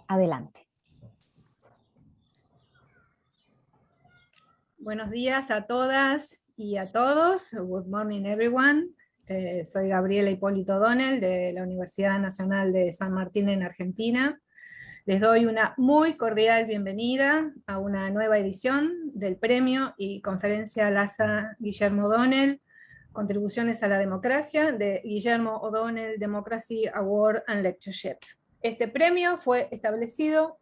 Adelante. Buenos días a todas y a todos. Good morning, everyone. Soy Gabriela Hipólito Donel de la Universidad Nacional de San Martín en Argentina. Les doy una muy cordial bienvenida a una nueva edición del premio y conferencia LASA Guillermo O'Donnell, Contribuciones a la Democracia, de Guillermo O'Donnell Democracy Award and Lectureship. Este premio fue establecido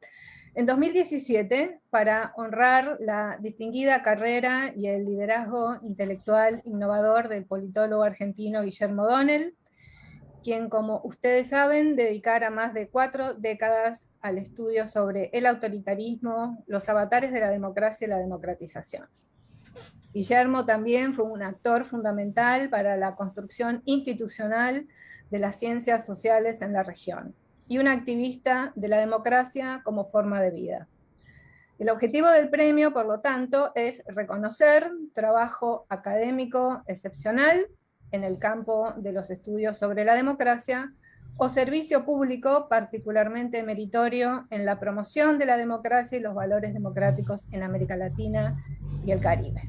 en 2017 para honrar la distinguida carrera y el liderazgo intelectual innovador del politólogo argentino Guillermo O'Donnell, quien, como ustedes saben, dedicara más de 4 décadas al estudio sobre el autoritarismo, los avatares de la democracia y la democratización. Guillermo también fue un actor fundamental para la construcción institucional de las ciencias sociales en la región, y un activista de la democracia como forma de vida. El objetivo del premio, por lo tanto, es reconocer trabajo académico excepcional en el campo de los estudios sobre la democracia, o servicio público particularmente meritorio en la promoción de la democracia y los valores democráticos en América Latina y el Caribe.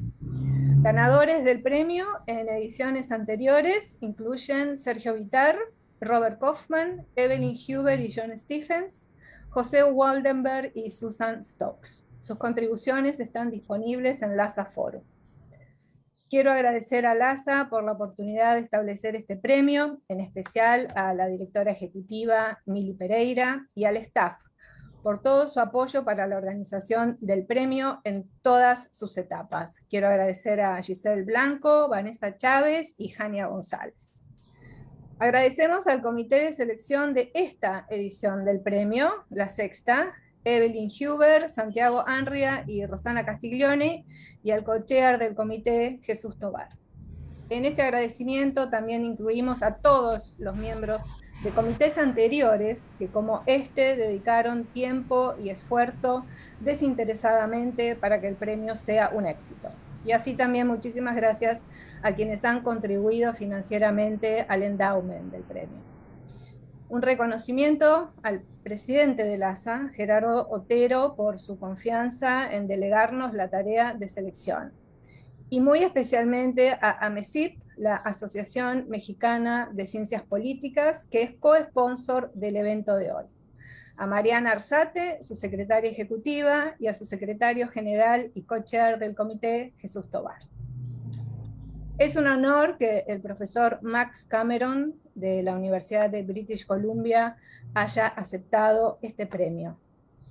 Ganadores del premio en ediciones anteriores incluyen Sergio Vitar, Robert Kaufman, Evelyn Huber y John Stephens, José Waldenberg y Susan Stokes. Sus contribuciones están disponibles en LASA Forum. Quiero agradecer a LASA por la oportunidad de establecer este premio, en especial a la directora ejecutiva Mili Pereira y al staff, por todo su apoyo para la organización del premio en todas sus etapas. Quiero agradecer a Giselle Blanco, Vanessa Chávez y Jania González. Agradecemos al comité de selección de esta edición del premio, la sexta, Evelyn Huber, Santiago Anria y Rosana Castiglione, y al co-chair del comité, Jesús Tobar. En este agradecimiento también incluimos a todos los miembros de comités anteriores que, como este, dedicaron tiempo y esfuerzo desinteresadamente para que el premio sea un éxito. Y así también muchísimas gracias a quienes han contribuido financieramente al endowment del premio. Un reconocimiento al presidente de LASA, Gerardo Otero, por su confianza en delegarnos la tarea de selección. Y muy especialmente a AMECIP, la Asociación Mexicana de Ciencias Políticas, que es co-sponsor del evento de hoy. A Mariana Arzate, su secretaria ejecutiva, y a su secretario general y co-chair del comité, Jesús Tobar. Es un honor que el profesor Max Cameron, de la Universidad de British Columbia, haya aceptado este premio.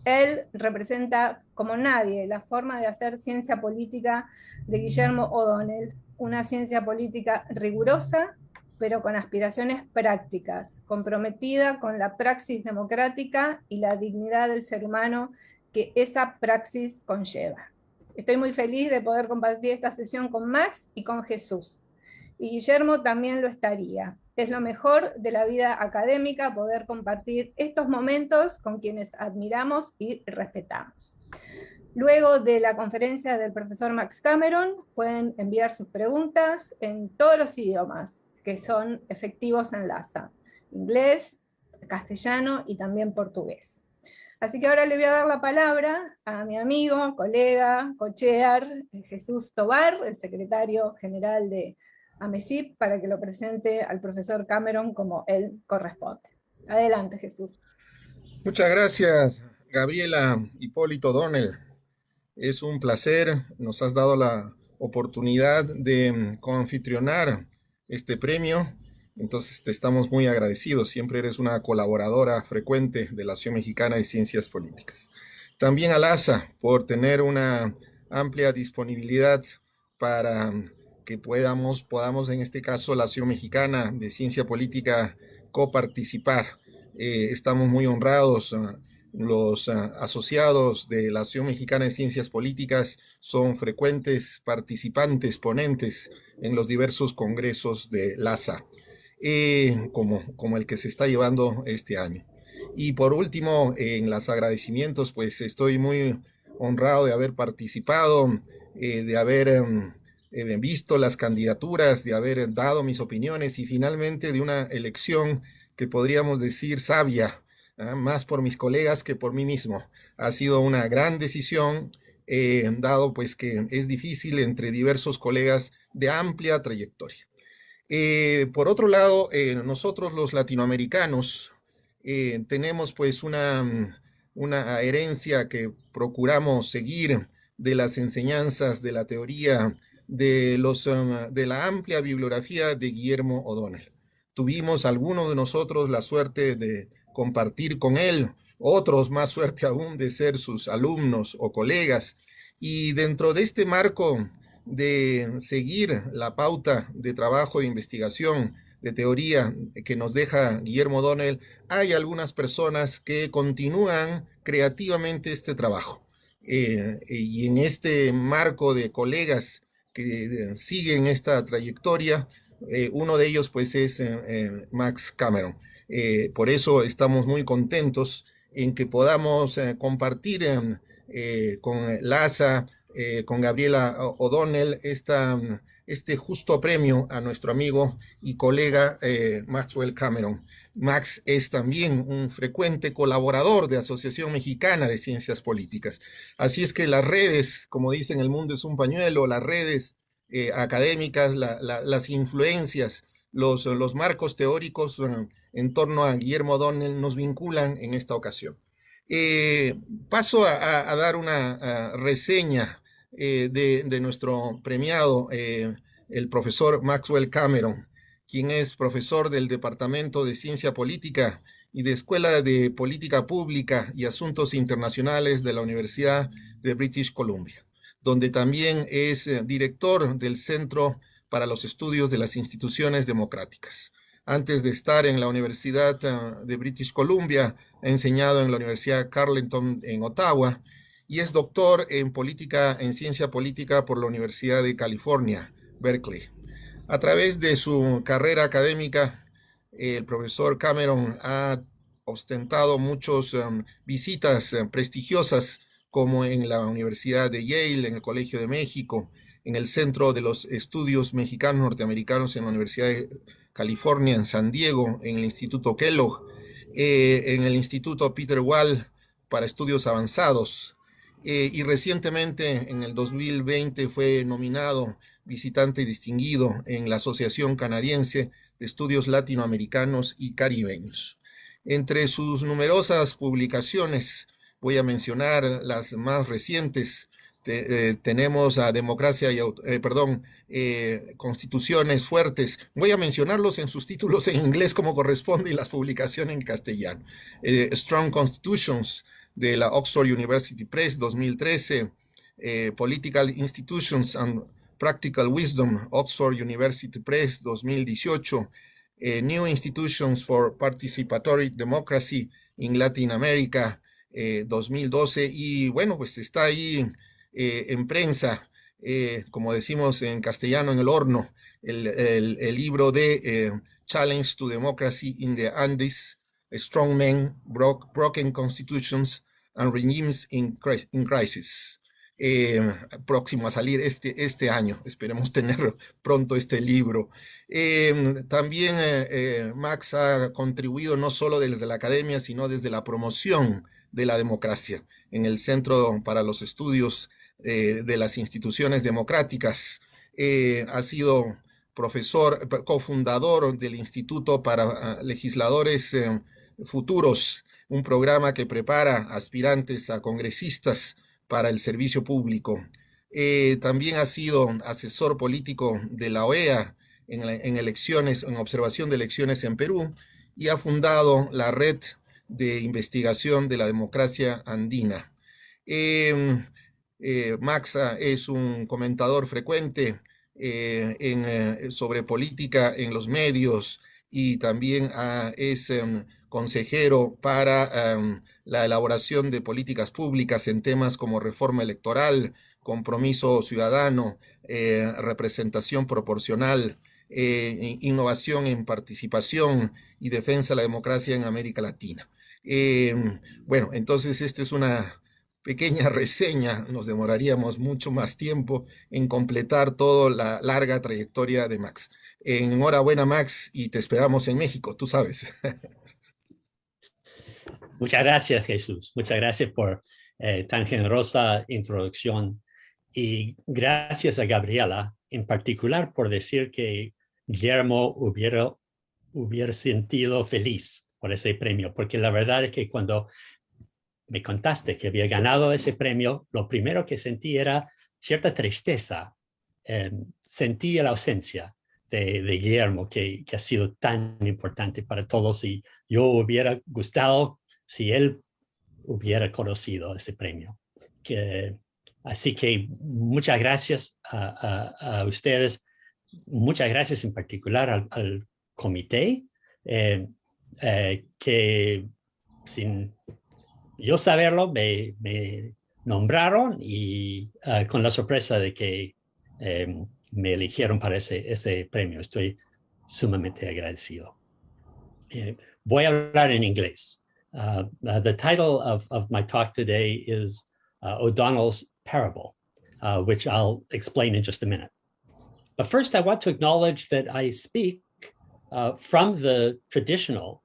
Él representa como nadie la forma de hacer ciencia política de Guillermo O'Donnell, una ciencia política rigurosa, pero con aspiraciones prácticas, comprometida con la praxis democrática y la dignidad del ser humano que esa praxis conlleva. Estoy muy feliz de poder compartir esta sesión con Max y con Jesús. Y Guillermo también lo estaría. Es lo mejor de la vida académica poder compartir estos momentos con quienes admiramos y respetamos. Luego de la conferencia del profesor Max Cameron, pueden enviar sus preguntas en todos los idiomas que son efectivos en LASA: inglés, castellano y también portugués. Así que ahora le voy a dar la palabra a mi amigo, colega, co-chair, Jesús Tobar, el secretario general de AMECIP, para que lo presente al profesor Cameron como él corresponde. Adelante, Jesús. Muchas gracias, Gabriela Hipólito O'Donnell. Es un placer, nos has dado la oportunidad de coanfitrionar este premio, entonces te estamos muy agradecidos. Siempre eres una colaboradora frecuente de la Asociación Mexicana de Ciencias Políticas. También a LASA por tener una amplia disponibilidad para que podamos en este caso la Asociación Mexicana de Ciencia Política coparticipar. Estamos muy honrados. Los asociados de la Asociación Mexicana de Ciencias Políticas son frecuentes participantes, ponentes en los diversos congresos de LASA, como el que se está llevando este año. Y por último, en los agradecimientos, pues estoy muy honrado de haber participado, de haber visto las candidaturas, de haber dado mis opiniones y finalmente de una elección que podríamos decir sabia, más por mis colegas que por mí mismo. Ha sido una gran decisión, dado pues que es difícil entre diversos colegas de amplia trayectoria. Por otro lado, nosotros los latinoamericanos tenemos pues una herencia que procuramos seguir de las enseñanzas, de la teoría, de la amplia bibliografía de Guillermo O'Donnell. Tuvimos algunos de nosotros la suerte de compartir con él, otros más suerte aún de ser sus alumnos o colegas, y dentro de este marco de seguir la pauta de trabajo de investigación, de teoría que nos deja Guillermo O'Donnell, hay algunas personas que continúan creativamente este trabajo. Y en este marco de colegas que siguen esta trayectoria, uno de ellos pues es Max Cameron. Por eso estamos muy contentos en que podamos compartir con LASA, con Gabriela O'Donnell, este justo premio a nuestro amigo y colega Maxwell Cameron. Max es también un frecuente colaborador de Asociación Mexicana de Ciencias Políticas. Así es que las redes, como dicen, el mundo es un pañuelo, las redes académicas, las influencias, los marcos teóricos en torno a Guillermo O'Donnell nos vinculan en esta ocasión. Paso a dar una reseña de nuestro premiado, el profesor Maxwell Cameron, quien es profesor del Departamento de Ciencia Política y de Escuela de Política Pública y Asuntos Internacionales de la Universidad de British Columbia, donde también es director del Centro para los Estudios de las Instituciones Democráticas. Antes de estar en la Universidad de British Columbia, ha enseñado en la Universidad Carleton en Ottawa y es doctor en ciencia política por la Universidad de California, Berkeley. A través de su carrera académica, el profesor Cameron ha ostentado muchas visitas prestigiosas, como en la Universidad de Yale, en el Colegio de México, en el Centro de los Estudios Mexicanos Norteamericanos en la Universidad de California, en San Diego, en el Instituto Kellogg, en el Instituto Peter Wall para Estudios Avanzados, y recientemente, en el 2020, fue nominado visitante distinguido en la Asociación Canadiense de Estudios Latinoamericanos y Caribeños. Entre sus numerosas publicaciones, voy a mencionar las más recientes. Tenemos a Democracia y Constituciones Fuertes. Voy a mencionarlos en sus títulos en inglés como corresponde y las publicaciones en castellano. Strong Constitutions, de la Oxford University Press, 2013, Political Institutions and Practical Wisdom, Oxford University Press, 2018, New Institutions for Participatory Democracy in Latin America, 2012, y bueno, pues está ahí en prensa, como decimos en castellano, en el horno, el libro de Challenge to Democracy in the Andes, Strong Men, Broken Constitutions and Regimes in Crisis. Próximo a salir este año. Esperemos tener pronto este libro. También Max ha contribuido no solo desde la academia, sino desde la promoción de la democracia en el Centro para los Estudios de las Instituciones Democráticas. Ha sido profesor, cofundador del Instituto para Legisladores Futuros, un programa que prepara aspirantes a congresistas para el servicio público. También ha sido asesor político de la OEA en elecciones, en observación de elecciones en Perú, y ha fundado la Red de Investigación de la Democracia Andina. Max es un comentador frecuente sobre política en los medios y también es consejero para la elaboración de políticas públicas en temas como reforma electoral, compromiso ciudadano, representación proporcional, innovación en participación y defensa de la democracia en América Latina. Bueno, entonces esta es una pequeña reseña, nos demoraríamos mucho más tiempo en completar toda la larga trayectoria de Max. Enhorabuena, Max, y te esperamos en México, tú sabes. Muchas gracias, Jesús. Muchas gracias por tan generosa introducción. Y gracias a Gabriela, en particular, por decir que Guillermo hubiera sentido feliz por ese premio, porque la verdad es que cuando me contaste que había ganado ese premio, lo primero que sentí era cierta tristeza. Sentí la ausencia de Guillermo, que ha sido tan importante para todos, y yo hubiera gustado si él hubiera conocido ese premio. Así que muchas gracias a ustedes, muchas gracias en particular al comité, que sin yo saberlo me nombraron y con la sorpresa de que me eligieron para ese premio. Estoy sumamente agradecido. Voy a hablar en inglés. The title of my talk today is O'Donnell's Parable, which I'll explain in just a minute. But first, I want to acknowledge that I speak from the traditional,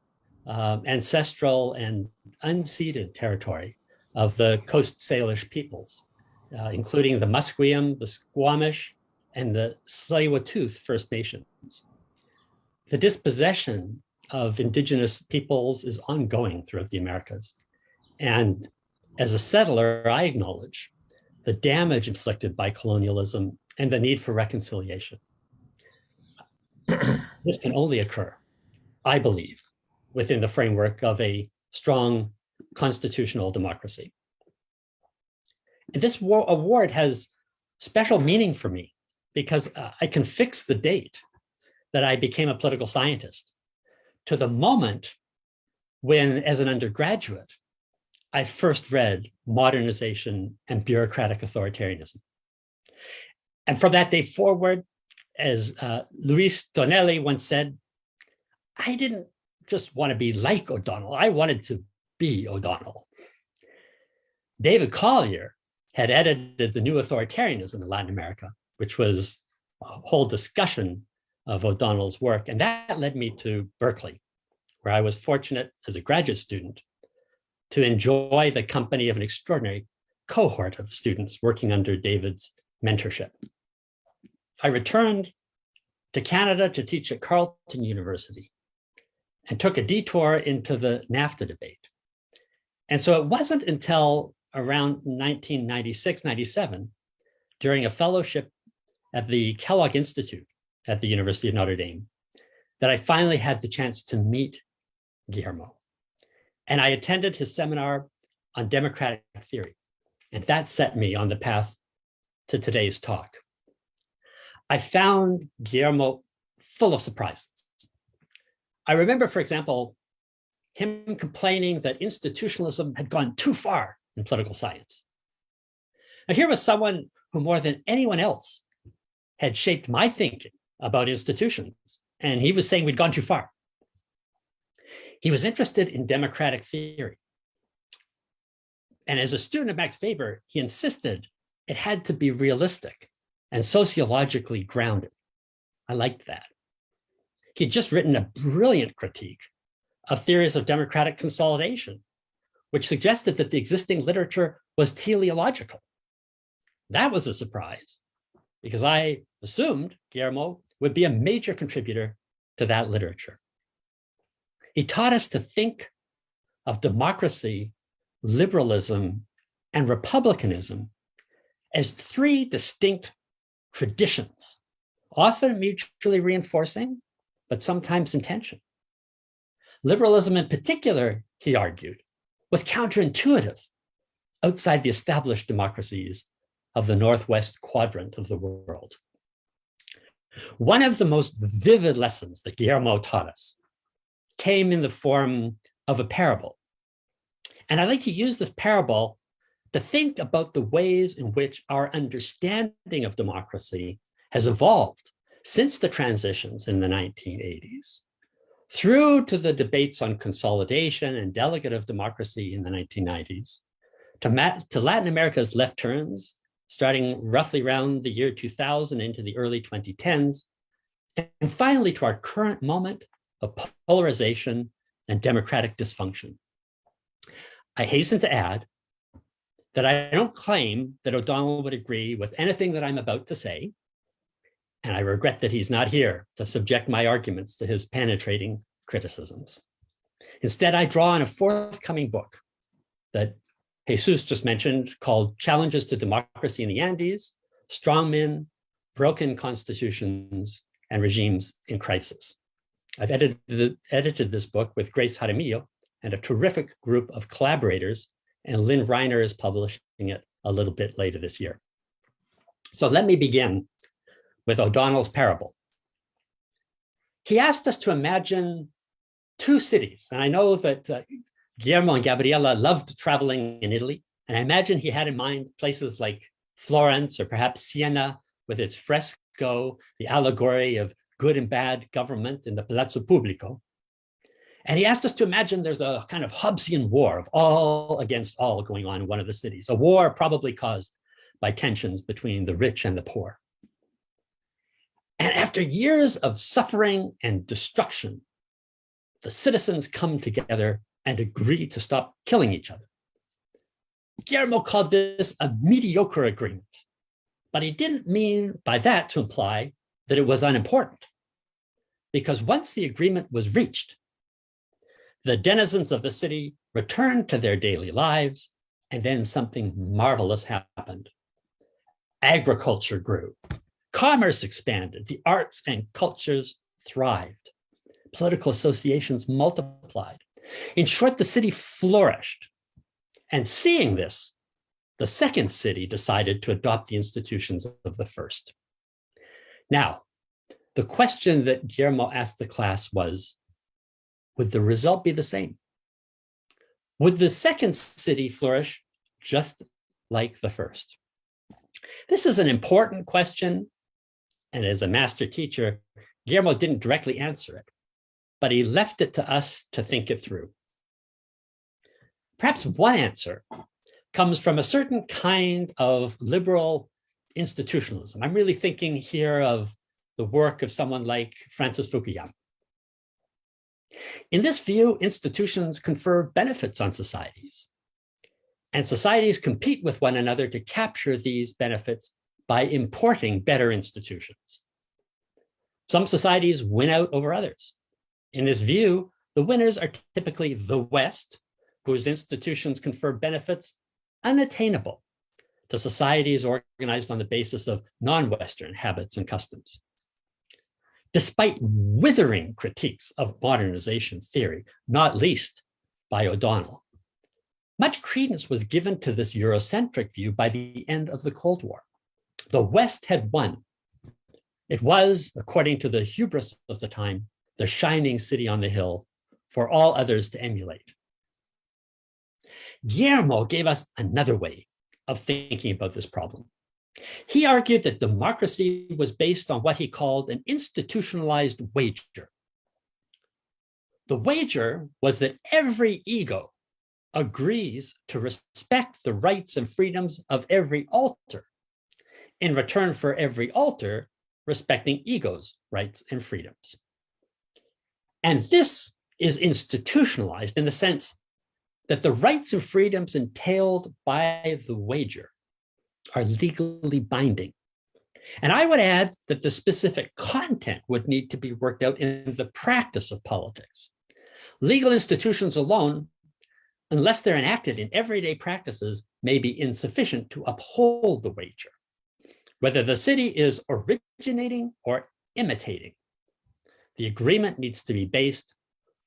ancestral, and unceded territory of the Coast Salish peoples, including the Musqueam, the Squamish, and the Tsleil-Waututh First Nations. The dispossession of indigenous peoples is ongoing throughout the Americas. And as a settler, I acknowledge the damage inflicted by colonialism and the need for reconciliation. This can only occur, I believe, within the framework of a strong constitutional democracy. And this award has special meaning for me because I can fix the date that I became a political scientist to the moment when, as an undergraduate, I first read Modernization and Bureaucratic Authoritarianism. And from that day forward, as Luis Tonelli once said, I didn't just want to be like O'Donnell, I wanted to be O'Donnell. David Collier had edited The New Authoritarianism in Latin America, which was a whole discussion of O'Donnell's work. And that led me to Berkeley, where I was fortunate as a graduate student to enjoy the company of an extraordinary cohort of students working under David's mentorship. I returned to Canada to teach at Carleton University and took a detour into the NAFTA debate. And so it wasn't until around 1996, 97, during a fellowship at the Kellogg Institute at the University of Notre Dame, that I finally had the chance to meet Guillermo. And I attended his seminar on democratic theory. And that set me on the path to today's talk. I found Guillermo full of surprises. I remember, for example, him complaining that institutionalism had gone too far in political science. Now, here was someone who more than anyone else had shaped my thinking about institutions, and he was saying we'd gone too far. He was interested in democratic theory. And as a student of Max Weber, he insisted it had to be realistic and sociologically grounded. I liked that. He'd just written a brilliant critique of theories of democratic consolidation, which suggested that the existing literature was teleological. That was a surprise, because I assumed Guillermo would be a major contributor to that literature. He taught us to think of democracy, liberalism, and republicanism as three distinct traditions, often mutually reinforcing, but sometimes in tension. Liberalism in particular, he argued, was counterintuitive outside the established democracies of the Northwest quadrant of the world. One of the most vivid lessons that Guillermo taught us came in the form of a parable. And I like to use this parable to think about the ways in which our understanding of democracy has evolved since the transitions in the 1980s, through to the debates on consolidation and delegative democracy in the 1990s, to Latin America's left turns, starting roughly around the year 2000 into the early 2010s, and finally to our current moment of polarization and democratic dysfunction. I hasten to add that I don't claim that O'Donnell would agree with anything that I'm about to say, and I regret that he's not here to subject my arguments to his penetrating criticisms. Instead, I draw on a forthcoming book that Jesus just mentioned called Challenges to Democracy in the Andes, Strongmen, Broken Constitutions, and Regimes in Crisis. I've edited this book with Grace Jaramillo and a terrific group of collaborators, and Lynn Reiner is publishing it a little bit later this year. So let me begin with O'Donnell's parable. He asked us to imagine two cities, and I know that Guillermo and Gabriela loved traveling in Italy, and I imagine he had in mind places like Florence or perhaps Siena with its fresco, the allegory of good and bad government in the Palazzo Pubblico. And he asked us to imagine there's a kind of Hobbesian war of all against all going on in one of the cities, a war probably caused by tensions between the rich and the poor. And after years of suffering and destruction, the citizens come together and agree to stop killing each other. Guillermo called this a mediocre agreement, but he didn't mean by that to imply that it was unimportant, because once the agreement was reached, the denizens of the city returned to their daily lives, and then something marvelous happened. Agriculture grew, commerce expanded, the arts and cultures thrived, political associations multiplied. In short, the city flourished. And seeing this, the second city decided to adopt the institutions of the first. Now, the question that Guillermo asked the class was, would the result be the same? Would the second city flourish just like the first? This is an important question, and as a master teacher, Guillermo didn't directly answer it, but he left it to us to think it through. Perhaps one answer comes from a certain kind of liberal institutionalism. I'm really thinking here of the work of someone like Francis Fukuyama. In this view, institutions confer benefits on societies, and societies compete with one another to capture these benefits by importing better institutions. Some societies win out over others. In this view, the winners are typically the West, whose institutions confer benefits unattainable to societies organized on the basis of non-Western habits and customs. Despite withering critiques of modernization theory, not least by O'Donnell, much credence was given to this Eurocentric view by the end of the Cold War. The West had won. It was, according to the hubris of the time, the shining city on the hill for all others to emulate. Guillermo gave us another way of thinking about this problem. He argued that democracy was based on what he called an institutionalized wager. The wager was that every ego agrees to respect the rights and freedoms of every alter, in return for every alter respecting ego's rights and freedoms. And this is institutionalized in the sense that the rights and freedoms entailed by the wager are legally binding. And I would add that the specific content would need to be worked out in the practice of politics. Legal institutions alone, unless they're enacted in everyday practices, may be insufficient to uphold the wager, whether the city is originating or imitating. The agreement needs to be based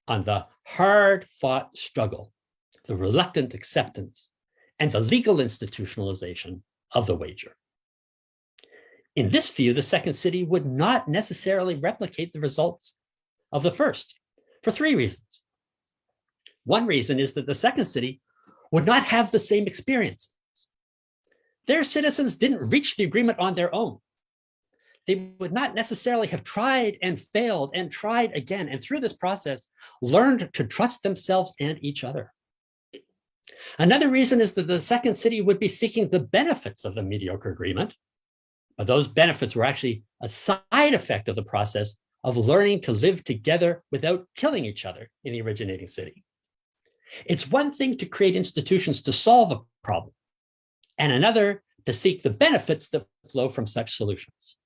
on the hard-fought struggle, the reluctant acceptance, and the legal institutionalization of the wager. In this view, the second city would not necessarily replicate the results of the first for three reasons. One reason is that the second city would not have the same experiences. Their citizens didn't reach the agreement on their own. They would not necessarily have tried and failed and tried again, and through this process, learned to trust themselves and each other. Another reason is that the second city would be seeking the benefits of the mediocre agreement, but those benefits were actually a side effect of the process of learning to live together without killing each other in the originating city. It's one thing to create institutions to solve a problem, and another to seek the benefits that flow from such solutions.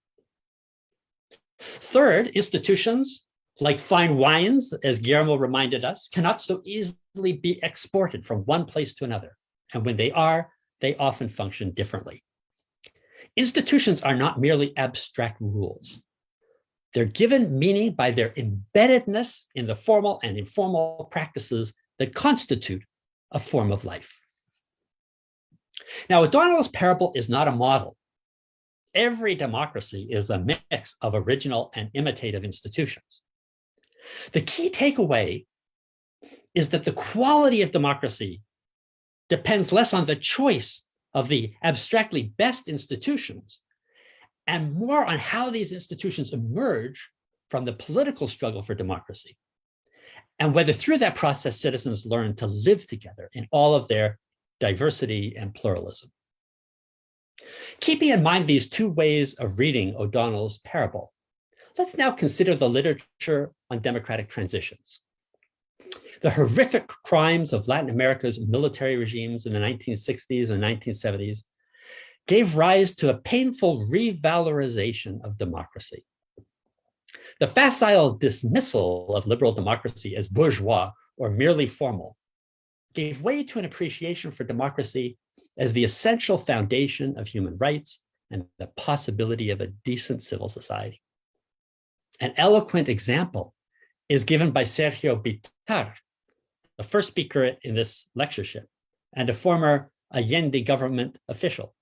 Third, institutions, like fine wines, as Guillermo reminded us, cannot so easily be exported from one place to another. And when they are, they often function differently. Institutions are not merely abstract rules. They're given meaning by their embeddedness in the formal and informal practices that constitute a form of life. Now, O'Donnell's parable is not a model. Every democracy is a mix of original and imitative institutions. The key takeaway is that the quality of democracy depends less on the choice of the abstractly best institutions and more on how these institutions emerge from the political struggle for democracy, and whether through that process citizens learn to live together in all of their diversity and pluralism. Keeping in mind these two ways of reading O'Donnell's parable, let's now consider the literature on democratic transitions. The horrific crimes of Latin America's military regimes in the 1960s and 1970s gave rise to a painful revalorization of democracy. The facile dismissal of liberal democracy as bourgeois or merely formal gave way to an appreciation for democracy as the essential foundation of human rights and the possibility of a decent civil society. An eloquent example is given by Sergio Bitar, the first speaker in this lectureship, and a former Allende government official.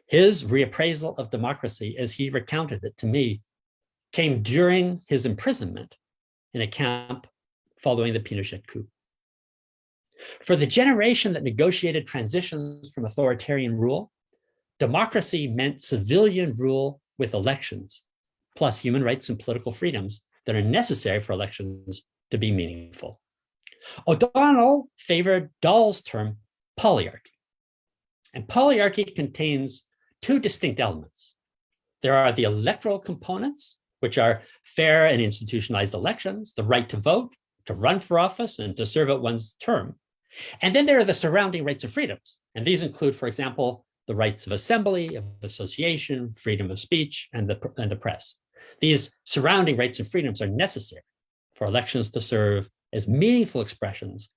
His reappraisal of democracy, as he recounted it to me, came during his imprisonment in a camp following the Pinochet coup. For the generation that negotiated transitions from authoritarian rule, democracy meant civilian rule with elections, plus human rights and political freedoms that are necessary for elections to be meaningful. O'Donnell favored Dahl's term polyarchy. And polyarchy contains two distinct elements. There are the electoral components, which are fair and institutionalized elections, the right to vote, to run for office, and to serve out one's term. And then there are the surrounding rights and freedoms. And these include, for example, the rights of assembly, of association, freedom of speech, and the press. These surrounding rights and freedoms are necessary for elections to serve as meaningful expressions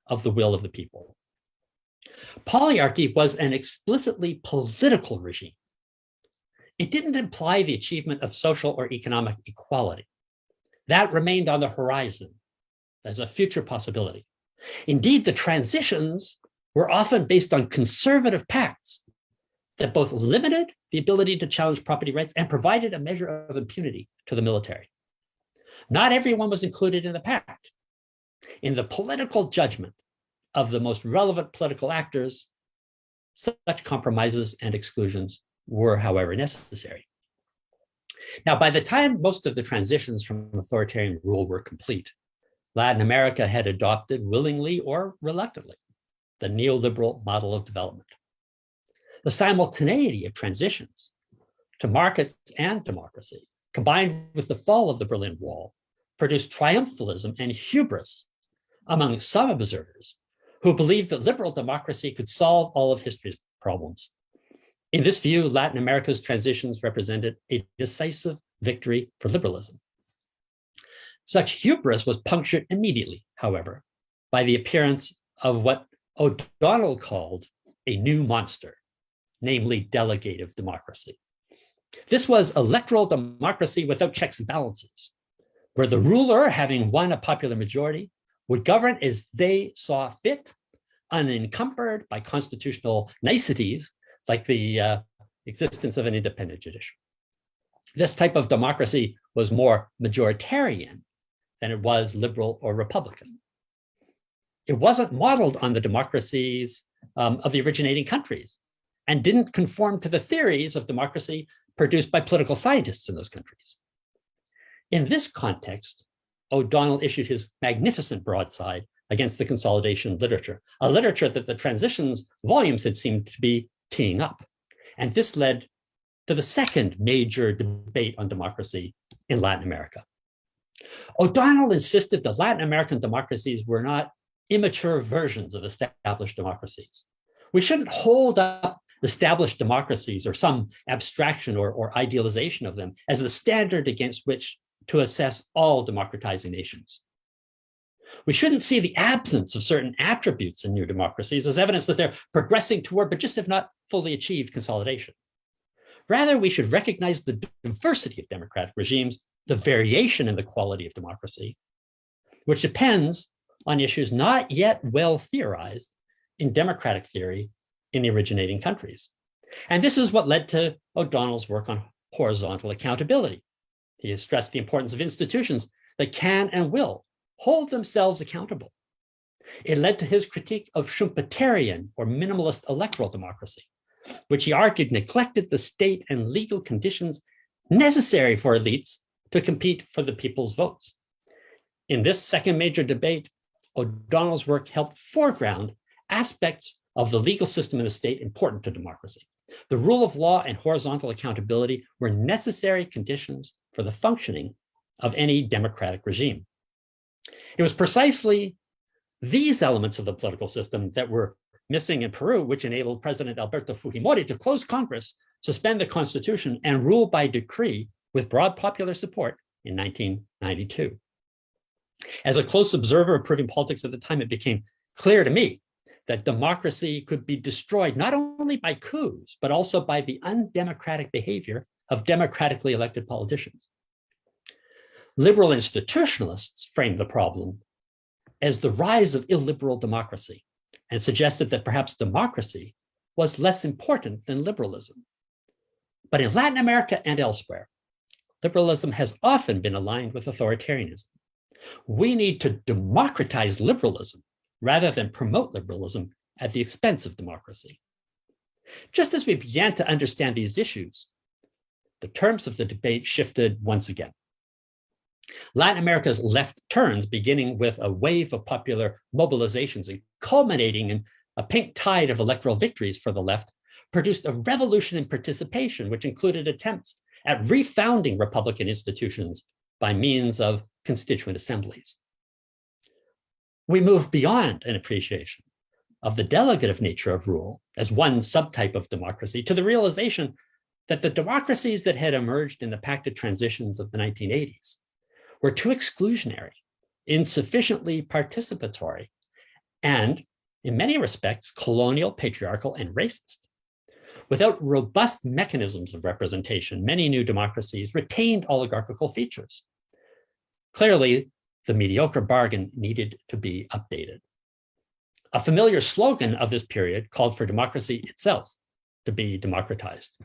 of the will of the people. Polyarchy was an explicitly political regime. It didn't imply the achievement of social or economic equality. That remained on the horizon as a future possibility. Indeed, the transitions were often based on conservative pacts that both limited the ability to challenge property rights and provided a measure of impunity to the military. Not everyone was included in the pact. In the political judgment of the most relevant political actors, such compromises and exclusions were, however, necessary. Now, by the time most of the transitions from authoritarian rule were complete, Latin America had adopted, willingly or reluctantly, the neoliberal model of development. The simultaneity of transitions to markets and democracy, combined with the fall of the Berlin Wall, produced triumphalism and hubris among some observers who believed that liberal democracy could solve all of history's problems. In this view, Latin America's transitions represented a decisive victory for liberalism. Such hubris was punctured immediately, however, by the appearance of what O'Donnell called a new monster, namely delegative democracy. This was electoral democracy without checks and balances, where the ruler, having won a popular majority, would govern as they saw fit, unencumbered by constitutional niceties like the existence of an independent judiciary. This type of democracy was more majoritarian than it was liberal or Republican. It wasn't modeled on the democracies of the originating countries and didn't conform to the theories of democracy produced by political scientists in those countries. In this context, O'Donnell issued his magnificent broadside against the consolidation literature, a literature that the transitions volumes had seemed to be teeing up. And this led to the second major debate on democracy in Latin America. O'Donnell insisted that Latin American democracies were not immature versions of established democracies. We shouldn't hold up established democracies or some abstraction or idealization of them as the standard against which to assess all democratizing nations. We shouldn't see the absence of certain attributes in new democracies as evidence that they're progressing toward, but just have not fully achieved consolidation. Rather, we should recognize the diversity of democratic regimes, the variation in the quality of democracy, which depends on issues not yet well theorized in democratic theory in the originating countries. And this is what led to O'Donnell's work on horizontal accountability. He has stressed the importance of institutions that can and will hold themselves accountable. It led to his critique of Schumpeterian or minimalist electoral democracy, which he argued neglected the state and legal conditions necessary for elites to compete for the people's votes. In this second major debate, O'Donnell's work helped foreground aspects of the legal system in the state important to democracy. The rule of law and horizontal accountability were necessary conditions for the functioning of any democratic regime. It was precisely these elements of the political system that were missing in Peru, which enabled President Alberto Fujimori to close Congress, suspend the constitution, and rule by decree with broad popular support in 1992. As a close observer of Peruvian politics at the time, it became clear to me that democracy could be destroyed not only by coups, but also by the undemocratic behavior of democratically elected politicians. Liberal institutionalists framed the problem as the rise of illiberal democracy and suggested that perhaps democracy was less important than liberalism. But in Latin America and elsewhere, liberalism has often been aligned with authoritarianism. We need to democratize liberalism rather than promote liberalism at the expense of democracy. Just as we began to understand these issues, the terms of the debate shifted once again. Latin America's left turns, beginning with a wave of popular mobilizations and culminating in a pink tide of electoral victories for the left, produced a revolution in participation, which included attempts at refounding Republican institutions by means of constituent assemblies. We move beyond an appreciation of the delegative nature of rule as one subtype of democracy to the realization that the democracies that had emerged in the pacted transitions of the 1980s were too exclusionary, insufficiently participatory, and in many respects, colonial, patriarchal, and racist. Without robust mechanisms of representation, many new democracies retained oligarchical features. Clearly, the mediocre bargain needed to be updated. A familiar slogan of this period called for democracy itself to be democratized.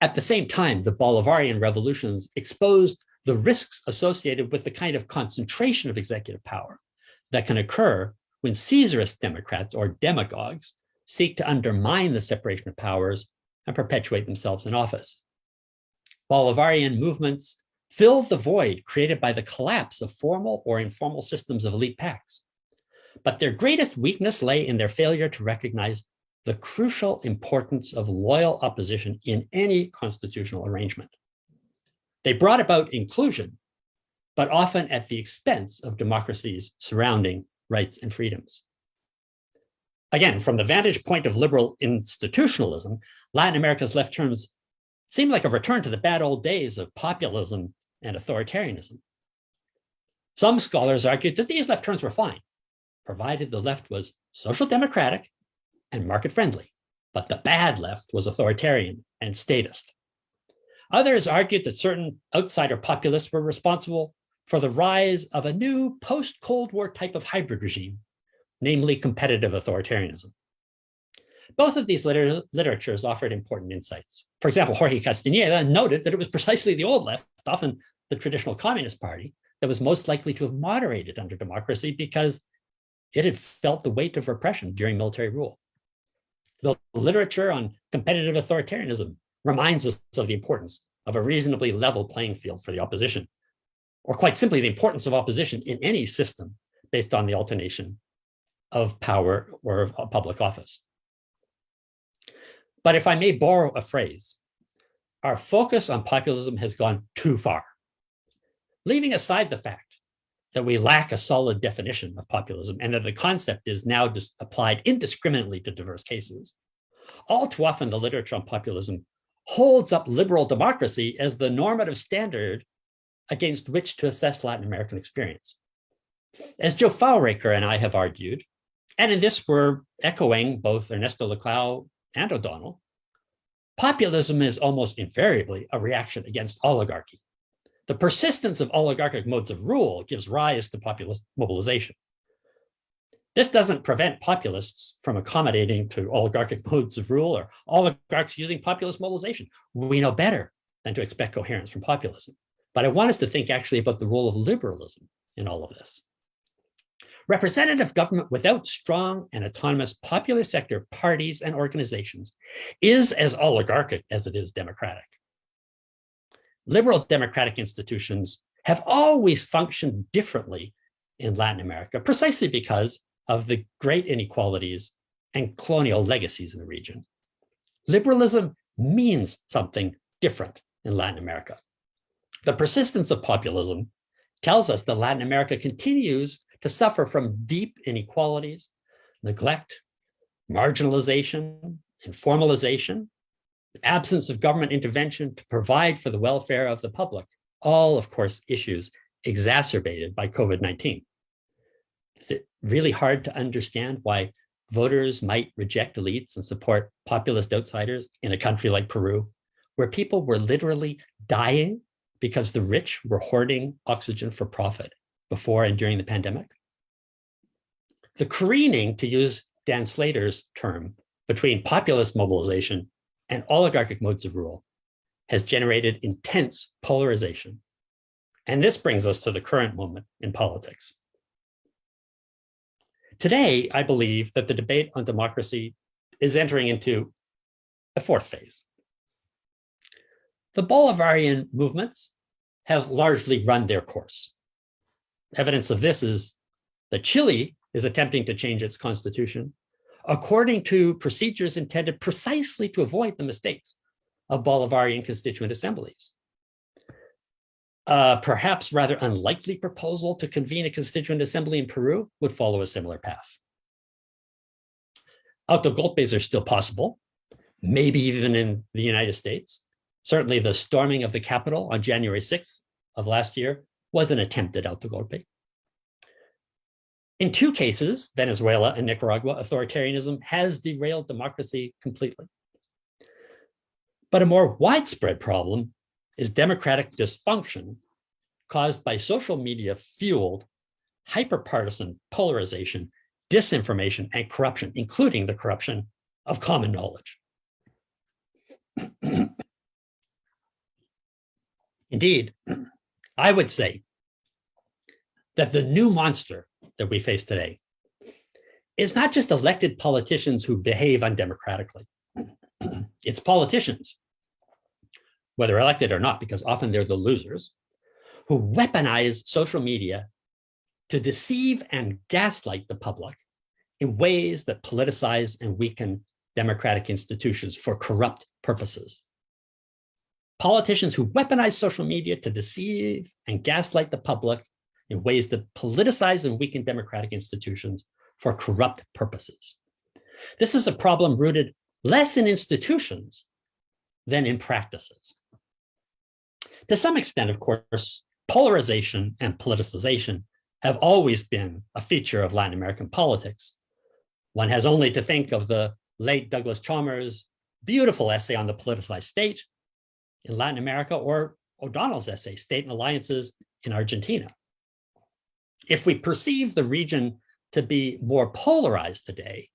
At the same time, the Bolivarian revolutions exposed the risks associated with the kind of concentration of executive power that can occur when Caesarist democrats or demagogues seek to undermine the separation of powers and perpetuate themselves in office. Bolivarian movements filled the void created by the collapse of formal or informal systems of elite pacts. But their greatest weakness lay in their failure to recognize the crucial importance of loyal opposition in any constitutional arrangement. They brought about inclusion, but often at the expense of democracies surrounding rights and freedoms. Again, from the vantage point of liberal institutionalism, Latin America's left turns seem like a return to the bad old days of populism and authoritarianism. Some scholars argued that these left turns were fine, provided the left was social democratic and market friendly, but the bad left was authoritarian and statist. Others argued that certain outsider populists were responsible for the rise of a new post-Cold War type of hybrid regime, namely competitive authoritarianism. Both of these literatures offered important insights. For example, Jorge Castañeda noted that it was precisely the old left, often the traditional Communist Party, that was most likely to have moderated under democracy because it had felt the weight of repression during military rule. The literature on competitive authoritarianism reminds us of the importance of a reasonably level playing field for the opposition, or quite simply, the importance of opposition in any system based on the alternation of power or of public office. But if I may borrow a phrase, our focus on populism has gone too far. Leaving aside the fact that we lack a solid definition of populism and that the concept is now just applied indiscriminately to diverse cases. All too often, the literature on populism holds up liberal democracy as the normative standard against which to assess Latin American experience. As Joe Faulraker and I have argued, and in this we're echoing both Ernesto Laclau and O'Donnell, populism is almost invariably a reaction against oligarchy. The persistence of oligarchic modes of rule gives rise to populist mobilization. This doesn't prevent populists from accommodating to oligarchic modes of rule or oligarchs using populist mobilization. We know better than to expect coherence from populism. But I want us to think actually about the role of liberalism in all of this. Representative government without strong and autonomous popular sector parties and organizations is as oligarchic as it is democratic. Liberal democratic institutions have always functioned differently in Latin America, precisely because of the great inequalities and colonial legacies in the region. Liberalism means something different in Latin America. The persistence of populism tells us that Latin America continues to suffer from deep inequalities, neglect, marginalization, informalization, absence of government intervention to provide for the welfare of the public, all, of course, issues exacerbated by COVID-19. Is it really hard to understand why voters might reject elites and support populist outsiders in a country like Peru, where people were literally dying because the rich were hoarding oxygen for profit before and during the pandemic? The careening, to use Dan Slater's term, between populist mobilization and oligarchic modes of rule has generated intense polarization. And this brings us to the current moment in politics. Today, I believe that the debate on democracy is entering into a fourth phase. The Bolivarian movements have largely run their course. Evidence of this is that Chile is attempting to change its constitution according to procedures intended precisely to avoid the mistakes of Bolivarian constituent assemblies. Perhaps rather unlikely proposal to convene a constituent assembly in Peru would follow a similar path. Autogolpes are still possible, maybe even in the United States. Certainly the storming of the Capitol on January 6th of last year was an attempted autogolpe. In two cases, Venezuela and Nicaragua, authoritarianism has derailed democracy completely. But a more widespread problem is democratic dysfunction caused by social media fueled hyperpartisan polarization, disinformation, and corruption, including the corruption of common knowledge. Indeed, I would say that the new monster that we face today is not just elected politicians who behave undemocratically. It's politicians, whether elected or not, because often they're the losers, who weaponize social media to deceive and gaslight the public in ways that politicize and weaken democratic institutions for corrupt purposes. Politicians who weaponize social media to deceive and gaslight the public in ways that politicize and weaken democratic institutions for corrupt purposes. This is a problem rooted less in institutions than in practices. To some extent, of course, polarization and politicization have always been a feature of Latin American politics. One has only to think of the late Douglas Chalmers' beautiful essay on the politicized state in Latin America, or O'Donnell's essay, State and Alliances in Argentina. If we perceive the region to be more polarized today,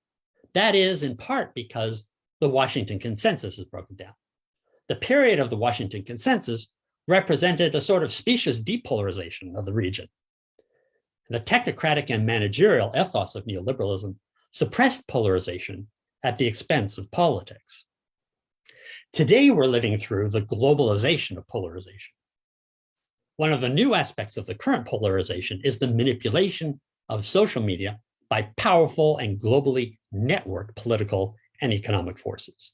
that is in part because the Washington Consensus is broken down. The period of the Washington Consensus represented a sort of specious depolarization of the region. The technocratic and managerial ethos of neoliberalism suppressed polarization at the expense of politics. Today, we're living through the globalization of polarization. One of the new aspects of the current polarization is the manipulation of social media by powerful and globally networked political and economic forces.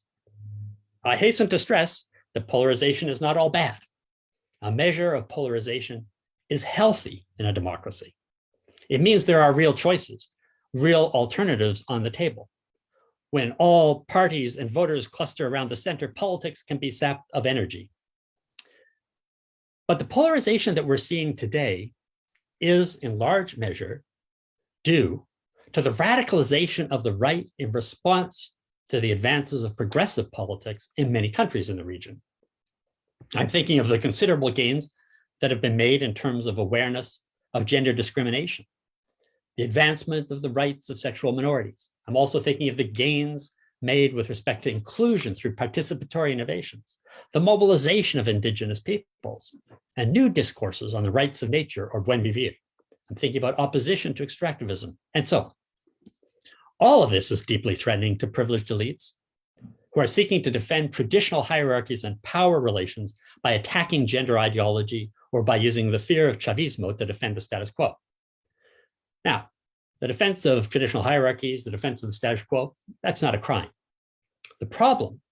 I hasten to stress that polarization is not all bad. A measure of polarization is healthy in a democracy. It means there are real choices, real alternatives on the table. When all parties and voters cluster around the center, politics can be sapped of energy. But the polarization that we're seeing today is in large measure due to the radicalization of the right in response to the advances of progressive politics in many countries in the region. I'm thinking of the considerable gains that have been made in terms of awareness of gender discrimination, the advancement of the rights of sexual minorities. I'm also thinking of the gains made with respect to inclusion through participatory innovations, the mobilization of indigenous peoples, and new discourses on the rights of nature or buen vivir. I'm thinking about opposition to extractivism, and so on. All of this is deeply threatening to privileged elites who are seeking to defend traditional hierarchies and power relations by attacking gender ideology or by using the fear of Chavismo to defend the status quo. Now, the defense of traditional hierarchies, the defense of the status quo, that's not a crime. The problem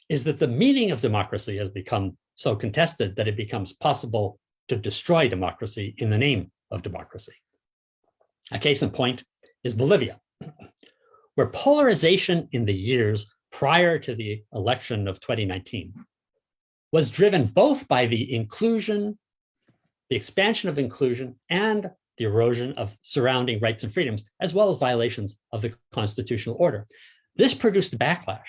is that the meaning of democracy has become so contested that it becomes possible to destroy democracy in the name of democracy. A case in point is Bolivia, where polarization in the years prior to the election of 2019 was driven both by the expansion of inclusion and the erosion of surrounding rights and freedoms, as well as violations of the constitutional order. This produced a backlash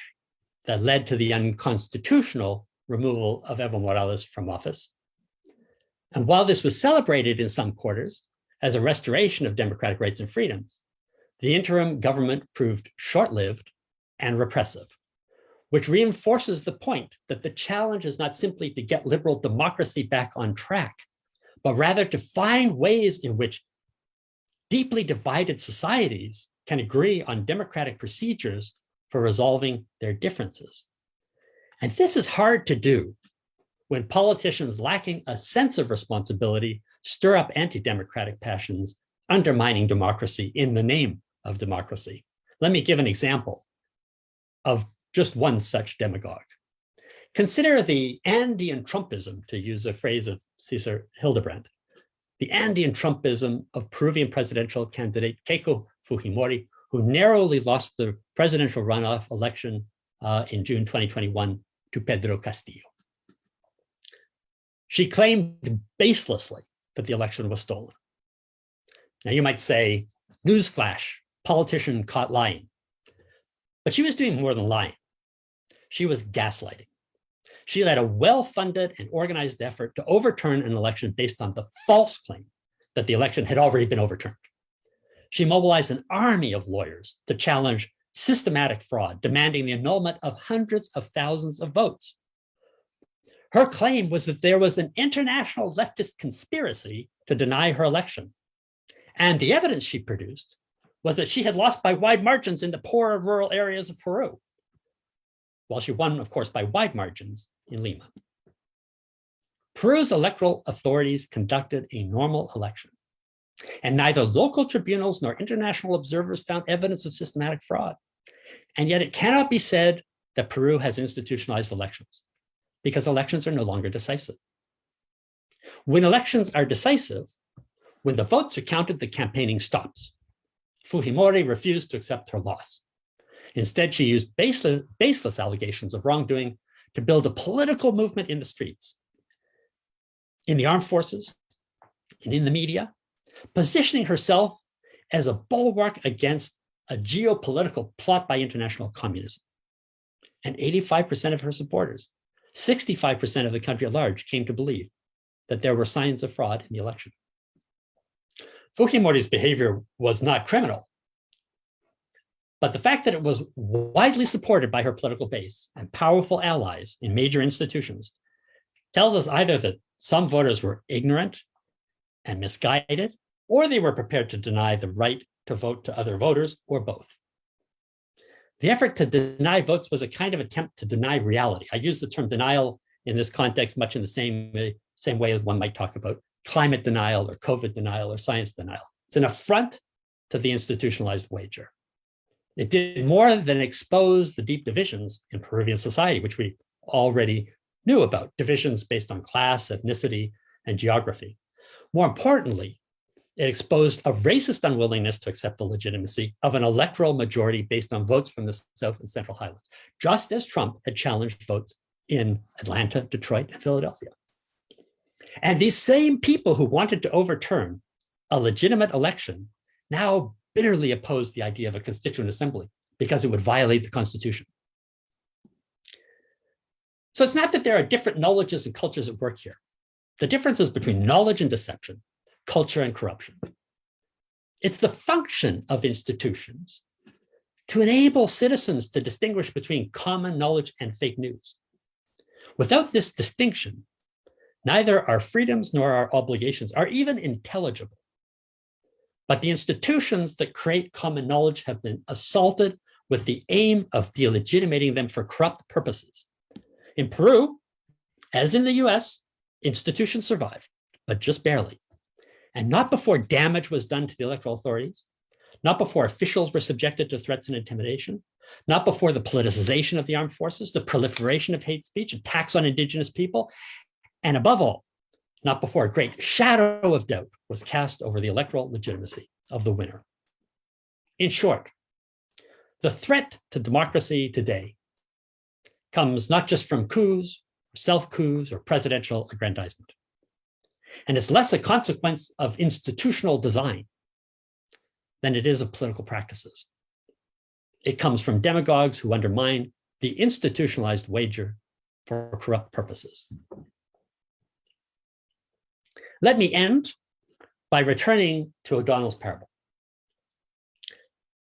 that led to the unconstitutional removal of Evo Morales from office. And while this was celebrated in some quarters as a restoration of democratic rights and freedoms, the interim government proved short-lived and repressive, which reinforces the point that the challenge is not simply to get liberal democracy back on track, but rather to find ways in which deeply divided societies can agree on democratic procedures for resolving their differences. And this is hard to do when politicians lacking a sense of responsibility stir up anti-democratic passions, undermining democracy in the name of democracy. Let me give an example of just one such demagogue. Consider the Andean Trumpism, to use a phrase of Cesar Hildebrand, the Andean Trumpism of Peruvian presidential candidate Keiko Fujimori, who narrowly lost the presidential runoff election in June 2021 to Pedro Castillo. She claimed baselessly that the election was stolen. Now you might say, newsflash, politician caught lying. But she was doing more than lying. She was gaslighting. She led a well-funded and organized effort to overturn an election based on the false claim that the election had already been overturned. She mobilized an army of lawyers to challenge systematic fraud, demanding the annulment of hundreds of thousands of votes. Her claim was that there was an international leftist conspiracy to deny her election. And the evidence she produced was that she had lost by wide margins in the poorer rural areas of Peru, while she won, of course, by wide margins in Lima. Peru's electoral authorities conducted a normal election, and neither local tribunals nor international observers found evidence of systematic fraud. And yet it cannot be said that Peru has institutionalized elections, because elections are no longer decisive. When elections are decisive, when the votes are counted, the campaigning stops. Fujimori refused to accept her loss. Instead, she used baseless allegations of wrongdoing to build a political movement in the streets, in the armed forces, and in the media, positioning herself as a bulwark against a geopolitical plot by international communism. And 85% of her supporters, 65% of the country at large, came to believe that there were signs of fraud in the election. Fujimori's behavior was not criminal, but the fact that it was widely supported by her political base and powerful allies in major institutions tells us either that some voters were ignorant and misguided, or they were prepared to deny the right to vote to other voters, or both. The effort to deny votes was a kind of attempt to deny reality. I use the term denial in this context much in the same way as one might talk about climate denial or COVID denial or science denial. It's an affront to the institutionalized wager. It did more than expose the deep divisions in Peruvian society, which we already knew about, divisions based on class, ethnicity, and geography. More importantly, it exposed a racist unwillingness to accept the legitimacy of an electoral majority based on votes from the South and Central Highlands, just as Trump had challenged votes in Atlanta, Detroit, and Philadelphia. And these same people who wanted to overturn a legitimate election now bitterly opposed the idea of a constituent assembly because it would violate the Constitution. So it's not that there are different knowledges and cultures at work here. The difference is between knowledge and deception, culture and corruption. It's the function of institutions to enable citizens to distinguish between common knowledge and fake news. Without this distinction, neither our freedoms nor our obligations are even intelligible. But the institutions that create common knowledge have been assaulted with the aim of delegitimating them for corrupt purposes. In Peru, as in the US, institutions survived, but just barely. And not before damage was done to the electoral authorities, not before officials were subjected to threats and intimidation, not before the politicization of the armed forces, the proliferation of hate speech, attacks on indigenous people, and above all, not before a great shadow of doubt was cast over the electoral legitimacy of the winner. In short, the threat to democracy today comes not just from coups, self-coups, or presidential aggrandizement. And it's less a consequence of institutional design than it is of political practices. It comes from demagogues who undermine the institutionalized wager for corrupt purposes. Let me end by returning to O'Donnell's parable.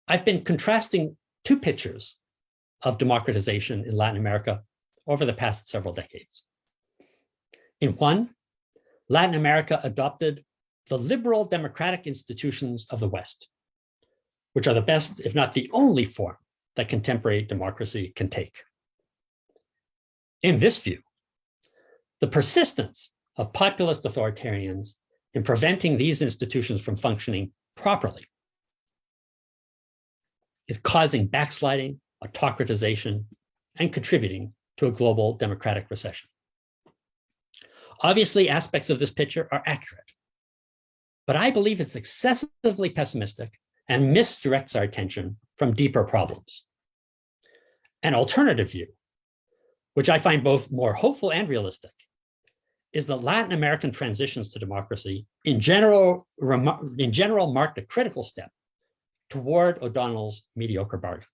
I've been contrasting two pictures of democratization in Latin America over the past several decades. In one, Latin America adopted the liberal democratic institutions of the West, which are the best, if not the only form that contemporary democracy can take. In this view, the persistence of populist authoritarians in preventing these institutions from functioning properly is causing backsliding, autocratization, and contributing to a global democratic recession. Obviously, aspects of this picture are accurate, but I believe it's excessively pessimistic and misdirects our attention from deeper problems. An alternative view, which I find both more hopeful and realistic, is that Latin American transitions to democracy in general marked a critical step toward O'Donnell's mediocre bargain.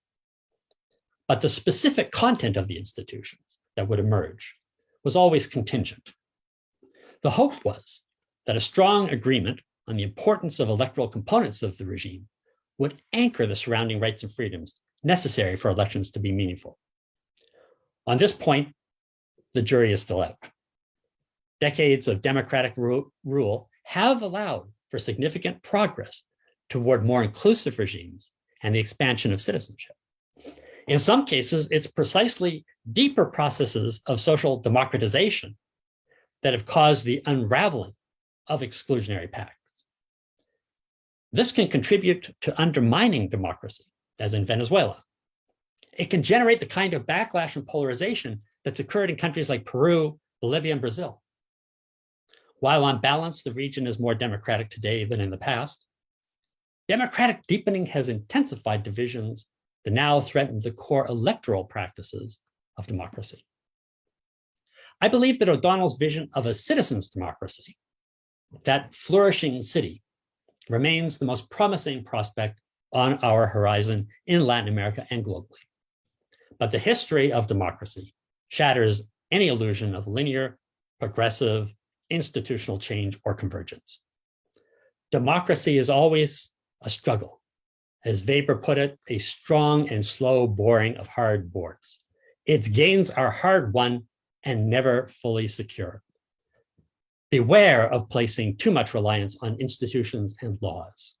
But the specific content of the institutions that would emerge was always contingent. The hope was that a strong agreement on the importance of electoral components of the regime would anchor the surrounding rights and freedoms necessary for elections to be meaningful. On this point, the jury is still out. Decades of democratic rule have allowed for significant progress toward more inclusive regimes and the expansion of citizenship. In some cases, it's precisely deeper processes of social democratization that have caused the unraveling of exclusionary pacts. This can contribute to undermining democracy, as in Venezuela. It can generate the kind of backlash and polarization that's occurred in countries like Peru, Bolivia, and Brazil. While on balance, the region is more democratic today than in the past, democratic deepening has intensified divisions that now threaten the core electoral practices of democracy. I believe that O'Donnell's vision of a citizens' democracy, that flourishing city, remains the most promising prospect on our horizon in Latin America and globally. But the history of democracy shatters any illusion of linear, progressive, institutional change or convergence. Democracy is always a struggle. As Weber put it, a strong and slow boring of hard boards. Its gains are hard won and never fully secure. Beware of placing too much reliance on institutions and laws.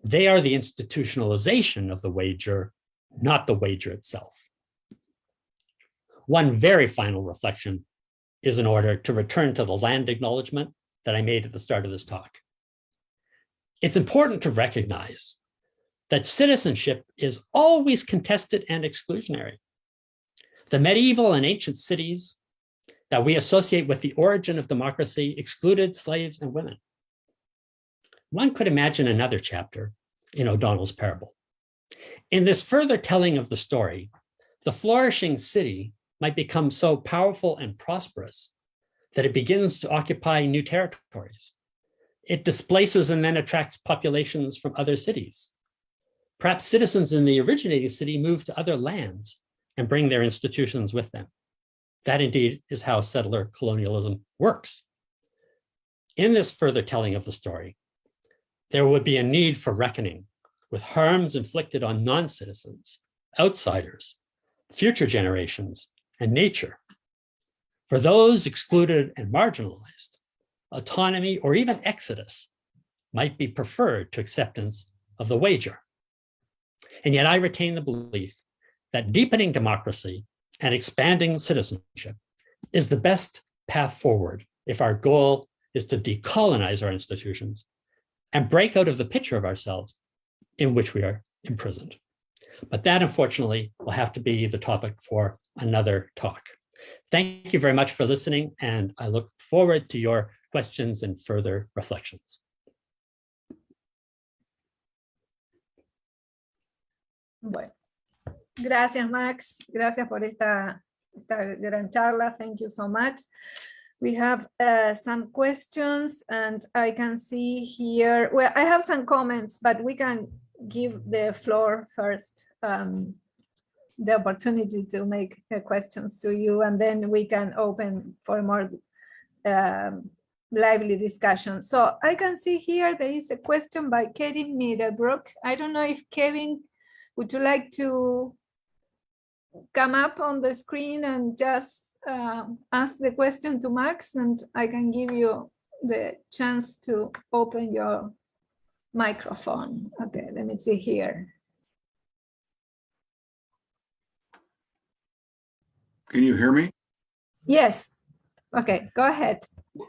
They are the institutionalization of the wager, not the wager itself. One very final reflection is in order to return to the land acknowledgement that I made at the start of this talk. It's important to recognize that citizenship is always contested and exclusionary. The medieval and ancient cities that we associate with the origin of democracy excluded slaves and women. one could imagine another chapter in O'Donnell's parable. In this further telling of the story, the flourishing city might become so powerful and prosperous that it begins to occupy new territories. It displaces and then attracts populations from other cities. Perhaps citizens in the originating city move to other lands and bring their institutions with them. That indeed is how settler colonialism works. In this further telling of the story, there would be a need for reckoning with harms inflicted on non-citizens, outsiders, future generations, and nature. For those excluded and marginalized, autonomy or even exodus might be preferred to acceptance of the wager. And yet I retain the belief that deepening democracy and expanding citizenship is the best path forward if our goal is to decolonize our institutions and break out of the picture of ourselves in which we are imprisoned. But that, unfortunately, will have to be the topic for another talk. Thank you very much for listening, and I look forward to your questions and further reflections. Bueno, gracias, Max. Gracias por esta gran charla. Thank you so much. We have some questions, and I can see here, well, I have some comments, but we can give the floor first, the opportunity to make questions to you, and then we can open for more lively discussion. So I can see here there is a question by Kevin Middlebrook. I don't know if Kevin, would you like to come up on the screen and just ask the question to Max, and I can give you the chance to open your microphone. Okay, let me see here. Can you hear me? Yes. Okay, go ahead.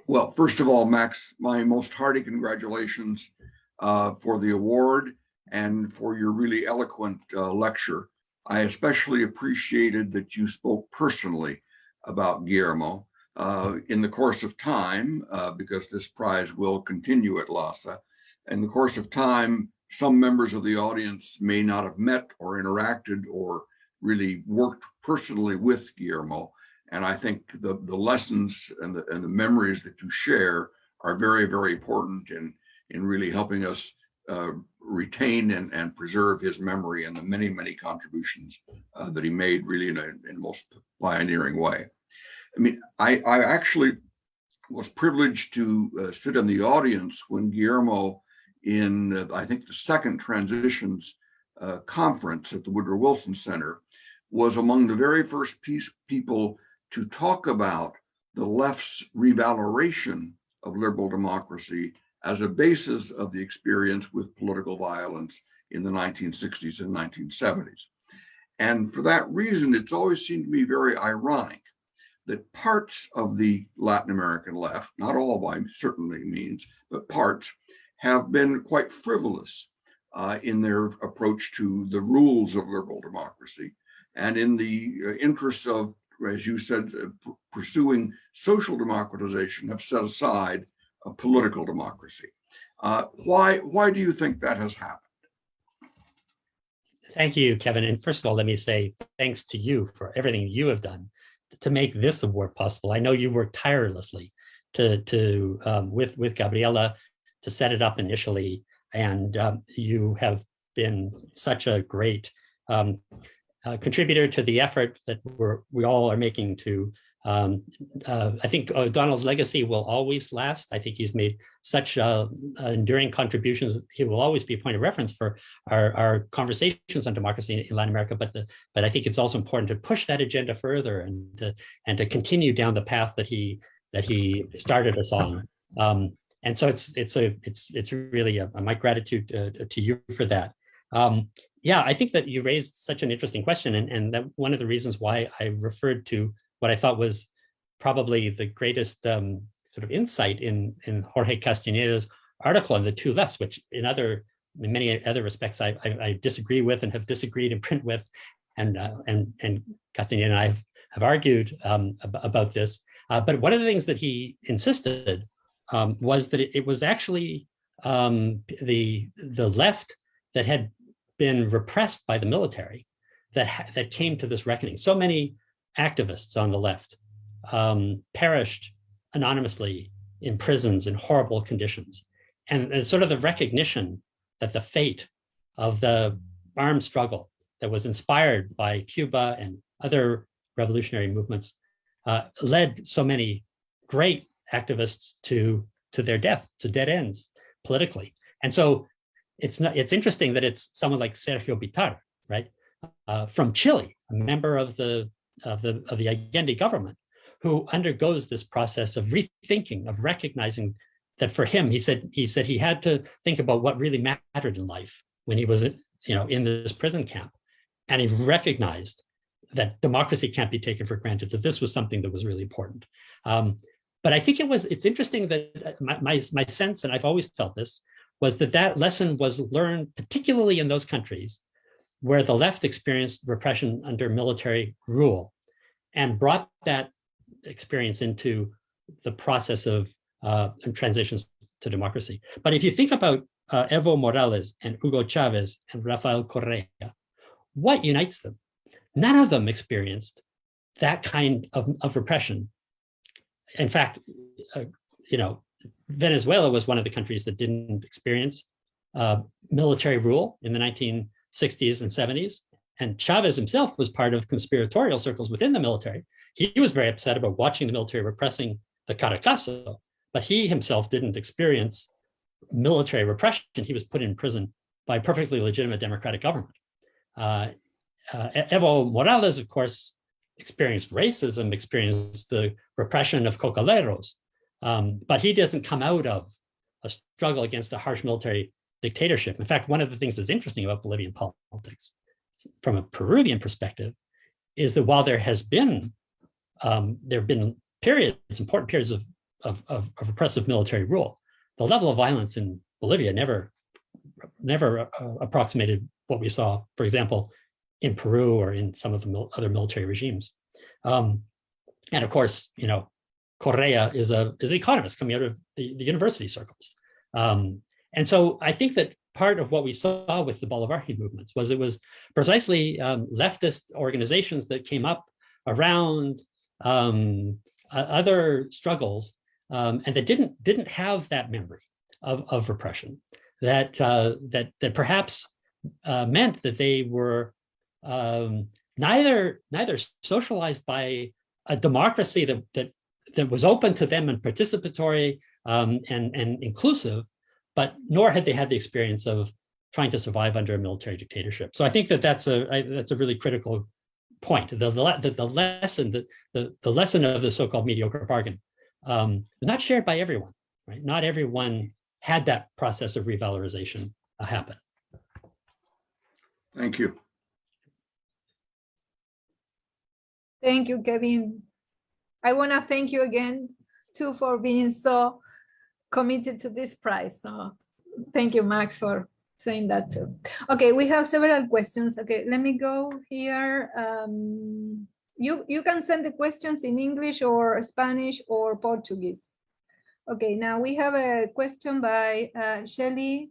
Well, first of all, Max, my most hearty congratulations for the award and for your really eloquent lecture. I especially appreciated that you spoke personally about Guillermo in the course of time, because this prize will continue at LASA. In the course of time, some members of the audience may not have met or interacted or really worked personally with Guillermo. And I think the lessons and the memories that you share are very, very important in really helping us retain and preserve his memory and the many, many contributions that he made really in a most pioneering way. I mean, I actually was privileged to sit in the audience when Guillermo, in I think the second Transitions conference at the Woodrow Wilson Center, was among the very first people to talk about the left's revaloration of liberal democracy as a basis of the experience with political violence in the 1960s and 1970s. And for that reason, it's always seemed to me very ironic that parts of the Latin American left, not all by certainly means, but parts, have been quite frivolous in their approach to the rules of liberal democracy. And in the interests of, as you said, pursuing social democratization, have set aside a political democracy. Why do you think that has happened? Thank you, Kevin. And first of all, let me say thanks to you for everything you have done to make this award possible. I know you worked tirelessly with Gabriela to set it up initially, and you have been such a great contributor to the effort that we all are making to. I think O'Donnell's legacy will always last. I think he's made such enduring contributions. He will always be a point of reference for our conversations on democracy in Latin America. But I think it's also important to push that agenda further and to continue down the path that he started us on. And so it's really my gratitude to you for that. Yeah, I think that you raised such an interesting question, and that one of the reasons why I referred to what I thought was probably the greatest sort of insight in Jorge Castaneda's article on the two lefts, which in many other respects I disagree with and have disagreed in print with, and Castaneda and I have argued about this. But one of the things that he insisted was that it was actually the left that had been repressed by the military that came to this reckoning. So many activists on the left perished anonymously in prisons in horrible conditions. And sort of the recognition that the fate of the armed struggle that was inspired by Cuba and other revolutionary movements led so many great activists to their death, to dead ends politically. And so it's interesting that it's someone like Sergio Bitar, right, from Chile, a member of the Allende government, who undergoes this process of rethinking, of recognizing that for him, he said he had to think about what really mattered in life when he was, in this prison camp, and he recognized that democracy can't be taken for granted, that this was something that was really important. But I think it's interesting that my sense, and I've always felt this, was that lesson was learned particularly in those countries where the left experienced repression under military rule and brought that experience into the process of transitions to democracy. But if you think about Evo Morales and Hugo Chavez and Rafael Correa, what unites them? None of them experienced that kind of repression. In fact, Venezuela was one of the countries that didn't experience military rule in the 1960s and 70s. And Chavez himself was part of conspiratorial circles within the military. He was very upset about watching the military repressing the Caracazo, but he himself didn't experience military repression. He was put in prison by a perfectly legitimate democratic government. Evo Morales, of course, experienced racism, experienced the repression of cocaleros, but he doesn't come out of a struggle against a harsh military dictatorship. In fact, one of the things that's interesting about Bolivian politics from a Peruvian perspective is that while there have been important periods of oppressive military rule, the level of violence in Bolivia never approximated what we saw, for example, in Peru or in some of the other military regimes. And of course, Correa is an economist coming out of the university circles. And so I think that part of what we saw with the Bolivarian movements was it was precisely leftist organizations that came up around other struggles and that didn't have that memory of repression, that perhaps meant that they were neither socialized by a democracy that was open to them and participatory and inclusive, but nor had they had the experience of trying to survive under a military dictatorship. So I think that's a really critical point. The lesson of the so-called mediocre bargain, not shared by everyone, right? Not everyone had that process of revalorization happen. Thank you. Thank you, Kevin. I want to thank you again, too, for being so committed to this prize. So thank you, Max, for saying that too. Okay, we have several questions. Okay, let me go here. You can send the questions in English or Spanish or Portuguese. Okay, now we have a question by Shelley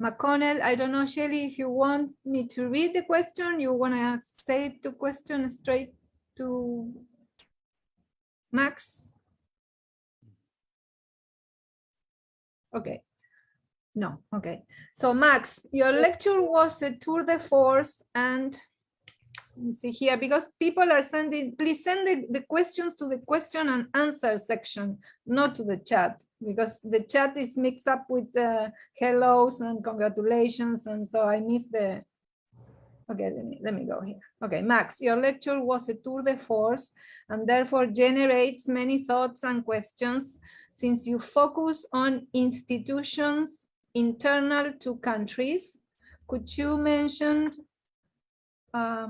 McConnell. I don't know, Shelley, if you want me to read the question, you want to say the question straight to Max? Okay. No, okay. So Max, your lecture was a tour de force, and let me see here, because people are sending, please send the questions to the question and answer section, not to the chat, because the chat is mixed up with the hellos and congratulations, and so I missed the, okay, let me go here. Okay, Max, your lecture was a tour de force and therefore generates many thoughts and questions since you focus on institutions internal to countries. Could you mention, let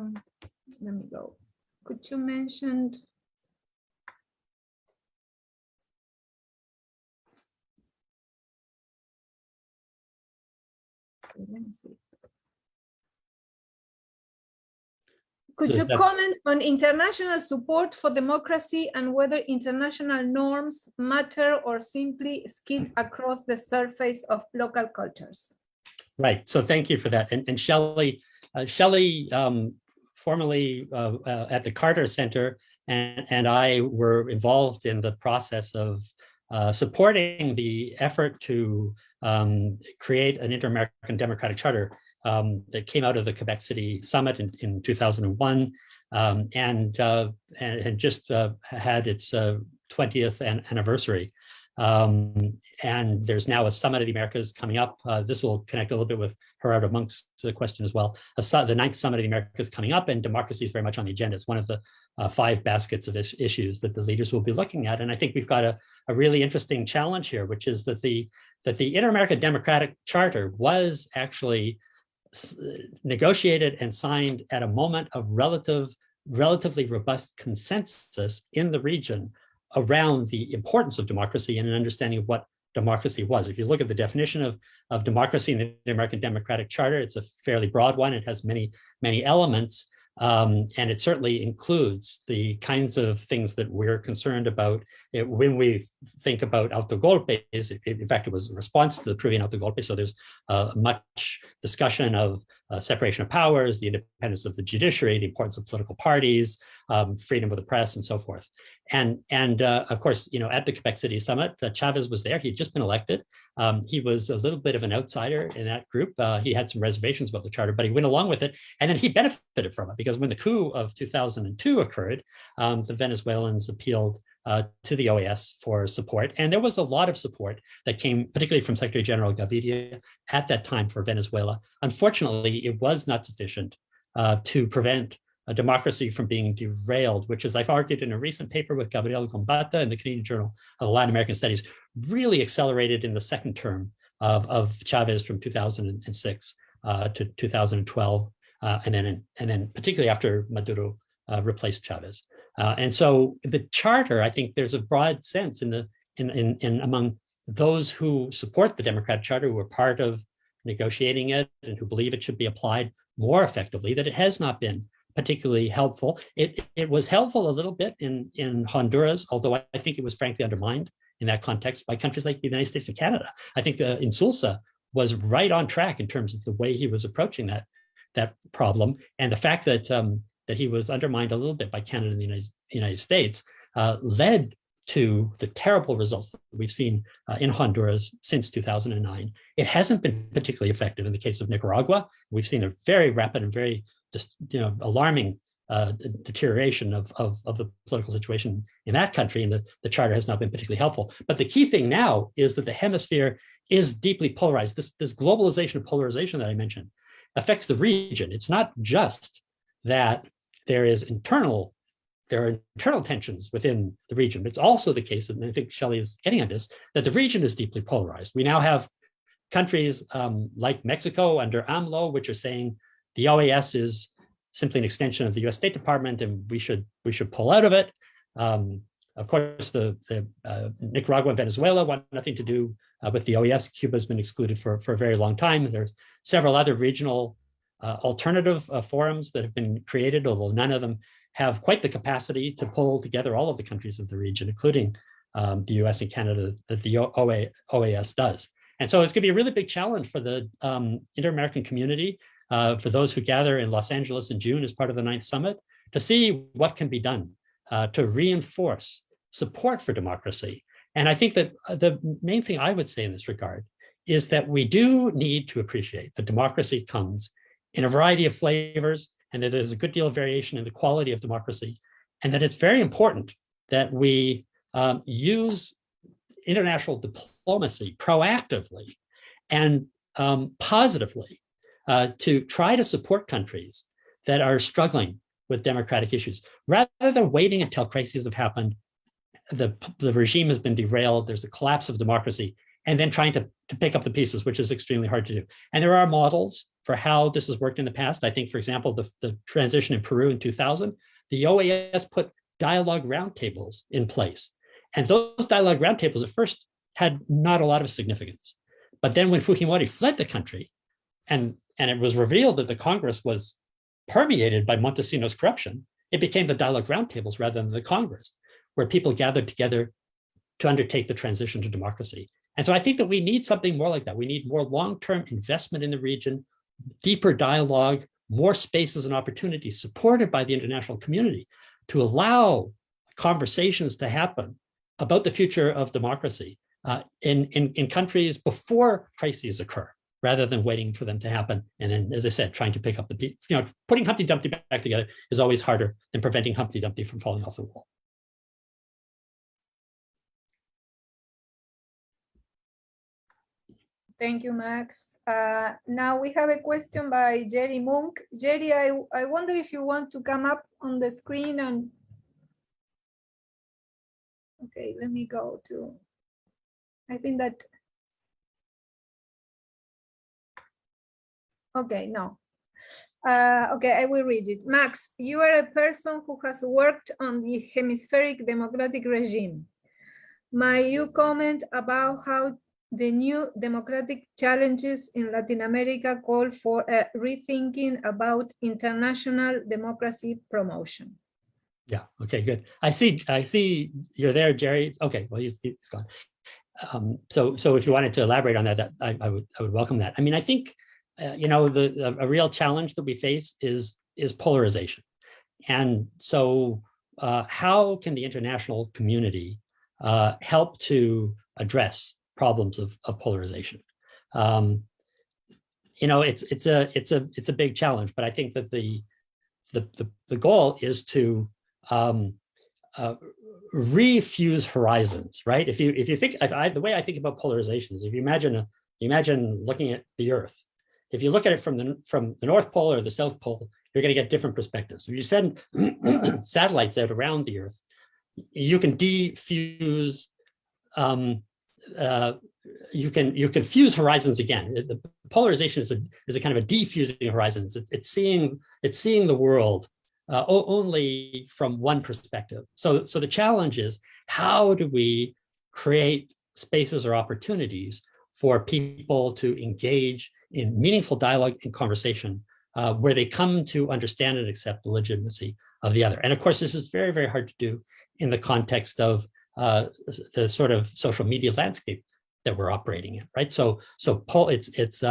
me go. Could you mention, let me see. Could So you that's- comment on international support for democracy and whether international norms matter or simply skid across the surface of local cultures? Right. So thank you for that. And Shelley, formerly at the Carter Center, and I were involved in the process of supporting the effort to create an Inter-American Democratic Charter that came out of the Quebec City Summit in 2001, and just had its 20th anniversary. And there's now a Summit of the Americas coming up. This will connect a little bit with Gerardo Monk's question as well. The 9th Summit of the Americas coming up, and democracy is very much on the agenda. It's one of the 5 baskets of issues that the leaders will be looking at. And I think we've got a really interesting challenge here, which is that the Inter-American Democratic Charter was actually negotiated and signed at a moment of relatively robust consensus in the region around the importance of democracy and an understanding of what democracy was. If you look at the definition of democracy in the American Democratic Charter, it's a fairly broad one. It has many elements, and it certainly includes the kinds of things that we're concerned about when we think about autogolpes. In fact, it was a response to the Peruvian autogolpe. So there's much discussion of separation of powers, the independence of the judiciary, the importance of political parties, freedom of the press, and so forth. And of course, at the Quebec City Summit, Chavez was there. He had just been elected. He was a little bit of an outsider in that group. He had some reservations about the charter, but he went along with it. And then he benefited from it because when the coup of 2002 occurred, the Venezuelans appealed to the OAS for support. And there was a lot of support that came, particularly from Secretary General Gaviria at that time for Venezuela. Unfortunately, it was not sufficient to prevent a democracy from being derailed, which, as I've argued in a recent paper with Gabriel Gombata in the Canadian Journal of Latin American Studies, really accelerated in the second term of Chavez from 2006 to 2012, and then particularly after Maduro replaced Chavez. And so the charter, I think there's a broad sense in among those who support the Democratic Charter, who are part of negotiating it and who believe it should be applied more effectively, that it has not been particularly helpful. It was helpful a little bit in Honduras, although I think it was frankly undermined in that context by countries like the United States and Canada. I think Insulza was right on track in terms of the way he was approaching that problem, and the fact that he was undermined a little bit by Canada and the United States led to the terrible results that we've seen in Honduras since 2009. It hasn't been particularly effective in the case of Nicaragua. We've seen a very rapid and very alarming deterioration of the political situation in that country, and the charter has not been particularly helpful. But the key thing now is that the hemisphere is deeply polarized. This globalization of polarization that I mentioned affects the region. It's not just that there are internal tensions within the region, but it's also the case, and I think Shelley is getting at this, that the region is deeply polarized. We now have countries like Mexico under AMLO, which are saying the OAS is simply an extension of the US State Department and we should pull out of it. Of course, the Nicaragua and Venezuela want nothing to do with the OAS. Cuba has been excluded for a very long time. There's several other regional alternative forums that have been created, although none of them have quite the capacity to pull together all of the countries of the region, including the US and Canada, that the OAS does. And so it's going to be a really big challenge for the Inter-American community, for those who gather in Los Angeles in June as part of the 9th Summit, to see what can be done to reinforce support for democracy. And I think that the main thing I would say in this regard is that we do need to appreciate that democracy comes in a variety of flavors, and that there's a good deal of variation in the quality of democracy, and that it's very important that we use international diplomacy proactively and positively to try to support countries that are struggling with democratic issues, rather than waiting until crises have happened, the regime has been derailed, there's a collapse of democracy, and then trying to pick up the pieces, which is extremely hard to do. And there are models for how this has worked in the past. I think, for example, the transition in Peru in 2000, the OAS put dialogue roundtables in place. And those dialogue roundtables at first had not a lot of significance. But then when Fujimori fled the country, and it was revealed that the Congress was permeated by Montesino's corruption, it became the dialogue roundtables rather than the Congress, where people gathered together to undertake the transition to democracy. And so I think that we need something more like that. We need more long-term investment in the region, deeper dialogue, more spaces and opportunities supported by the international community to allow conversations to happen about the future of democracy in countries before crises occur, rather than waiting for them to happen. And then, as I said, trying to pick up the, putting Humpty Dumpty back together is always harder than preventing Humpty Dumpty from falling off the wall. Thank you, Max. Now we have a question by Jerry Monk. Jerry, I wonder if you want to come up on the screen and... Okay, let me go to... I think that... Okay, no. Okay, I will read it. Max, you are a person who has worked on the hemispheric democratic regime. May you comment about how the new democratic challenges in Latin America call for a rethinking about international democracy promotion? Yeah, okay, good. I see you're there, Jerry. Okay, well, he's gone. So if you wanted to elaborate on that, I would welcome that. I mean, I think, a real challenge that we face is polarization. And so how can the international community help to address problems of polarization? It's a big challenge, but I think that the goal is to refuse horizons, right? If you think, the way I think about polarization is, if you imagine looking at the Earth. If you look at it from the North Pole or the South Pole, you're going to get different perspectives. If you send satellites out around the Earth, you can diffuse. You can fuse horizons again. The polarization is a kind of a diffusing horizon. It's seeing the world only from one perspective. So the challenge is, how do we create spaces or opportunities for people to engage in meaningful dialogue and conversation where they come to understand and accept the legitimacy of the other? And of course, this is very, very hard to do in the context of the sort of social media landscape that we're operating in, right? So it's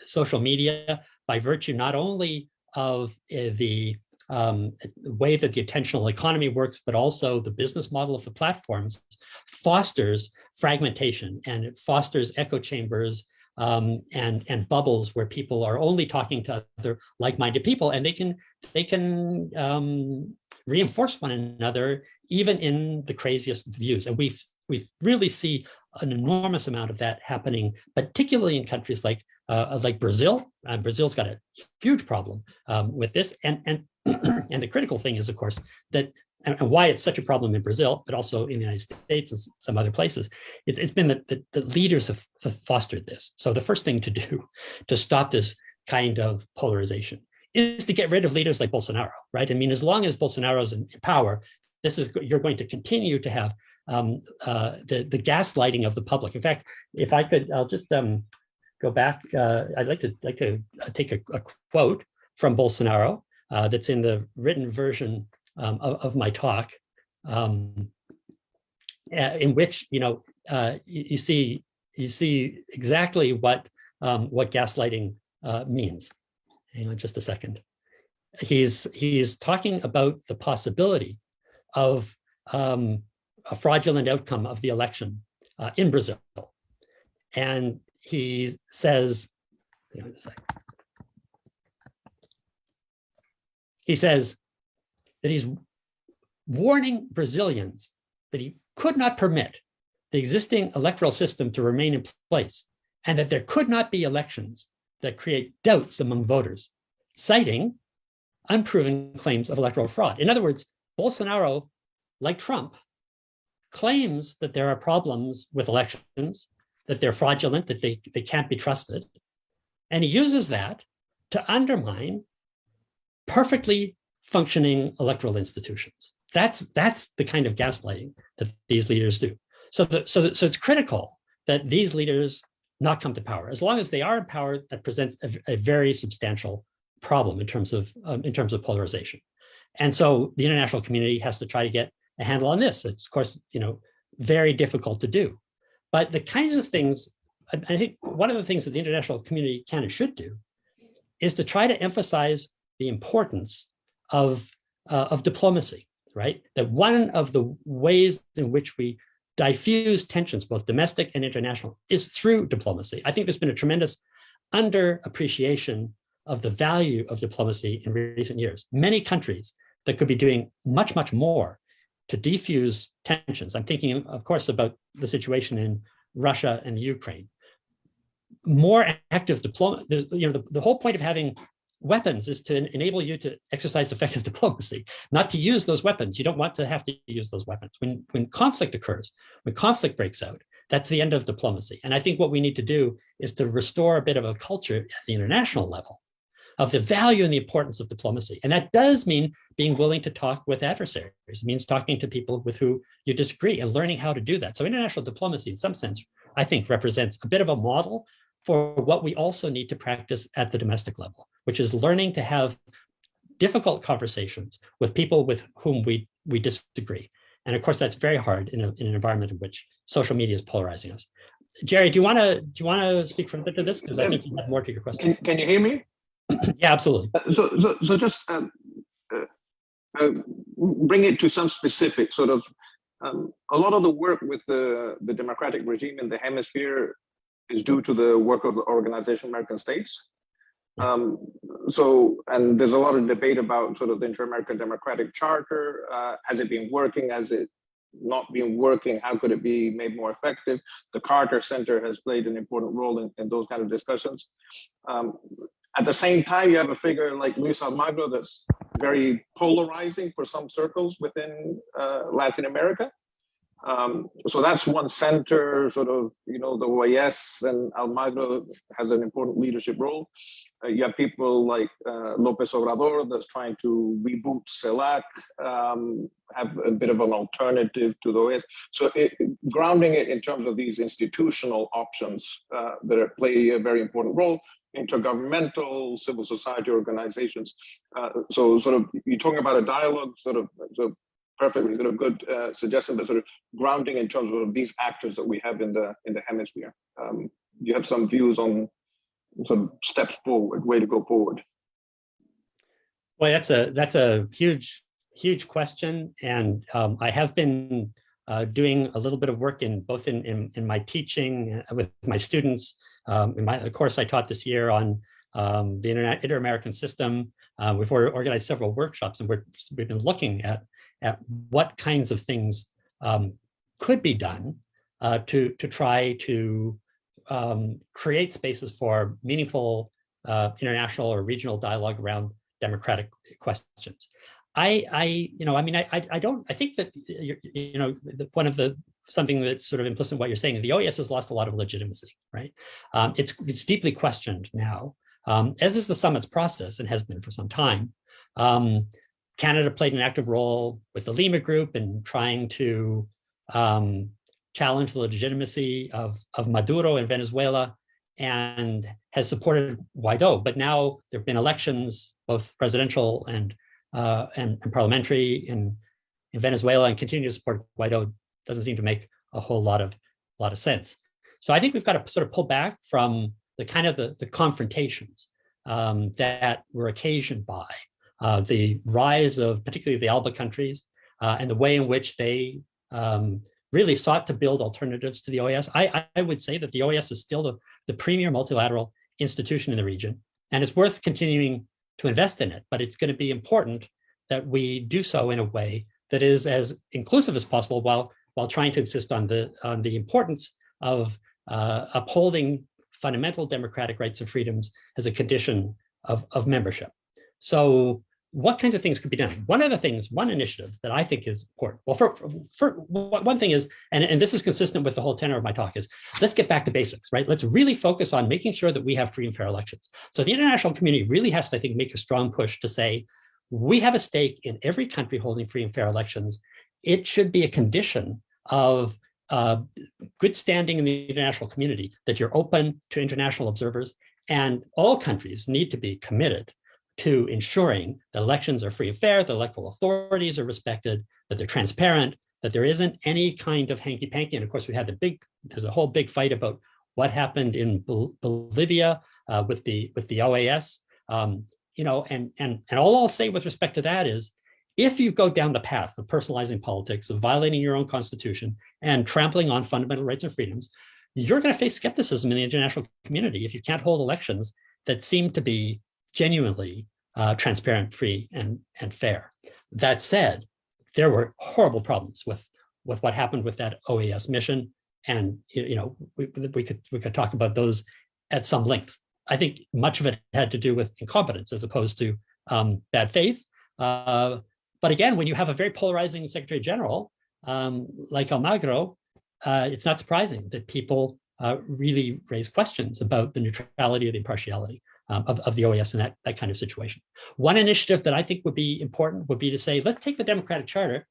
social media, by virtue not only of the way that the attentional economy works, but also the business model of the platforms, fosters fragmentation, and it fosters echo chambers and bubbles where people are only talking to other like-minded people, and they can reinforce one another even in the craziest views. And we really see an enormous amount of that happening, particularly in countries like Brazil. Brazil's got a huge problem with this, and the critical thing is, of course, that, and why it's such a problem in Brazil, but also in the United States and some other places, it's been that the leaders have fostered this. So the first thing to do to stop this kind of polarization is to get rid of leaders like Bolsonaro, right? I mean, as long as Bolsonaro's in power, you're going to continue to have the gaslighting of the public. In fact, if I could, I'll just go back. I'd like to take a quote from Bolsonaro that's in the written version of my talk, in which you see exactly what gaslighting means. Hang on just a second. He's talking about the possibility of a fraudulent outcome of the election in Brazil, and he says, hang on a second. He says that he's warning Brazilians that he could not permit the existing electoral system to remain in place, and that there could not be elections that create doubts among voters, citing unproven claims of electoral fraud. In other words, Bolsonaro, like Trump, claims that there are problems with elections, that they're fraudulent, that they can't be trusted. And he uses that to undermine perfectly functioning electoral institutions. That's the kind of gaslighting that these leaders do. So it's critical that these leaders not come to power. As long as they are in power, that presents a very substantial problem in terms of polarization. And so the international community has to try to get a handle on this. It's, of course, very difficult to do. But the kinds of things, I think one of the things that the international community can and should do is to try to emphasize the importance of diplomacy, right? That one of the ways in which we diffuse tensions, both domestic and international, is through diplomacy. I think there's been a tremendous underappreciation of the value of diplomacy in recent years. Many countries that could be doing much, much more to defuse tensions. I'm thinking, of course, about the situation in Russia and Ukraine. More active diplomacy, the whole point of having weapons is to enable you to exercise effective diplomacy, not to use those weapons. You don't want to have to use those weapons. When conflict occurs, when conflict breaks out, that's the end of diplomacy. And I think what we need to do is to restore a bit of a culture at the international level of the value and the importance of diplomacy. And that does mean being willing to talk with adversaries. It means talking to people with who you disagree and learning how to do that. So international diplomacy, in some sense, I think represents a bit of a model for what we also need to practice at the domestic level, which is learning to have difficult conversations with people with whom we disagree. And of course, that's very hard in an environment in which social media is polarizing us. Jerry, do you want to speak further to this? Because I think you have more to your question. Can you hear me? Yeah, absolutely. So just bring it to some specific sort of, a lot of the work with the democratic regime in the hemisphere is due to the work of the Organization of American States. And there's a lot of debate about sort of the Inter-American Democratic Charter. Has it been working? Has it not been working? How could it be made more effective? The Carter Center has played an important role in those kind of discussions. At the same time, you have a figure like Luis Almagro that's very polarizing for some circles within Latin America. So that's one center, sort of, the OAS, and Almagro has an important leadership role. You have people like López Obrador that's trying to reboot CELAC, have a bit of an alternative to the OAS. So grounding it in terms of these institutional options that play a very important role, intergovernmental, civil society organizations. So sort of, you're talking about a dialogue, so perfectly sort of good suggestion, but sort of grounding in terms of these actors that we have in the hemisphere. You have some views on sort of steps forward, way to go forward. Well, that's a huge question, and I have been doing a little bit of work in both in my teaching with my students. In the course I taught this year on the Inter-American system, we've organized several workshops, and we've been looking at what kinds of things could be done to try to create spaces for meaningful international or regional dialogue around democratic questions. I think that something that's sort of implicit in what you're saying, the OAS has lost a lot of legitimacy, right? It's deeply questioned now, as is the summit's process and has been for some time. Canada played an active role with the Lima Group in trying to challenge the legitimacy of Maduro in Venezuela, and has supported Guaido. But now there have been elections, both presidential and parliamentary in Venezuela, and continue to support Guaido doesn't seem to make a whole lot of sense. So I think we've got to sort of pull back from the kind of the confrontations that were occasioned by the rise of particularly the ALBA countries and the way in which they really sought to build alternatives to the OAS. I would say that the OAS is still the premier multilateral institution in the region, and it's worth continuing to invest in it, but it's going to be important that we do so in a way that is as inclusive as possible while trying to insist on the importance of upholding fundamental democratic rights and freedoms as a condition of membership. So what kinds of things could be done? One initiative that I think is important. Well, for one thing is, and this is consistent with the whole tenor of my talk, is let's get back to basics, right? Let's really focus on making sure that we have free and fair elections. So the international community really has to, I think, make a strong push to say, we have a stake in every country holding free and fair elections. It should be a condition of good standing in the international community that you're open to international observers, and all countries need to be committed to ensuring that elections are free and fair, that electoral authorities are respected, that they're transparent, that there isn't any kind of hanky-panky. And of course, there's a whole big fight about what happened in Bolivia with the OAS. And all I'll say with respect to that is, if you go down the path of personalizing politics, of violating your own constitution and trampling on fundamental rights and freedoms, you're going to face skepticism in the international community if you can't hold elections that seem to be genuinely transparent, free, and fair. That said, there were horrible problems with what happened with that OAS mission, and we could talk about those at some length. I think much of it had to do with incompetence as opposed to bad faith. But again, when you have a very polarizing Secretary General like Almagro, it's not surprising that people really raise questions about the neutrality or the impartiality of the OAS in that kind of situation. One initiative that I think would be important would be to say, let's take the Democratic Charter.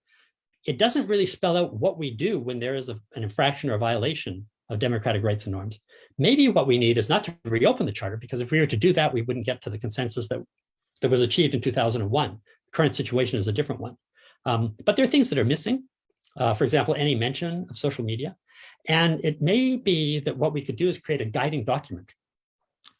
It doesn't really spell out what we do when there is an infraction or a violation of democratic rights and norms. Maybe what we need is not to reopen the Charter, because if we were to do that, we wouldn't get to the consensus that was achieved in 2001. The current situation is a different one. But there are things that are missing. For example, any mention of social media. And it may be that what we could do is create a guiding document,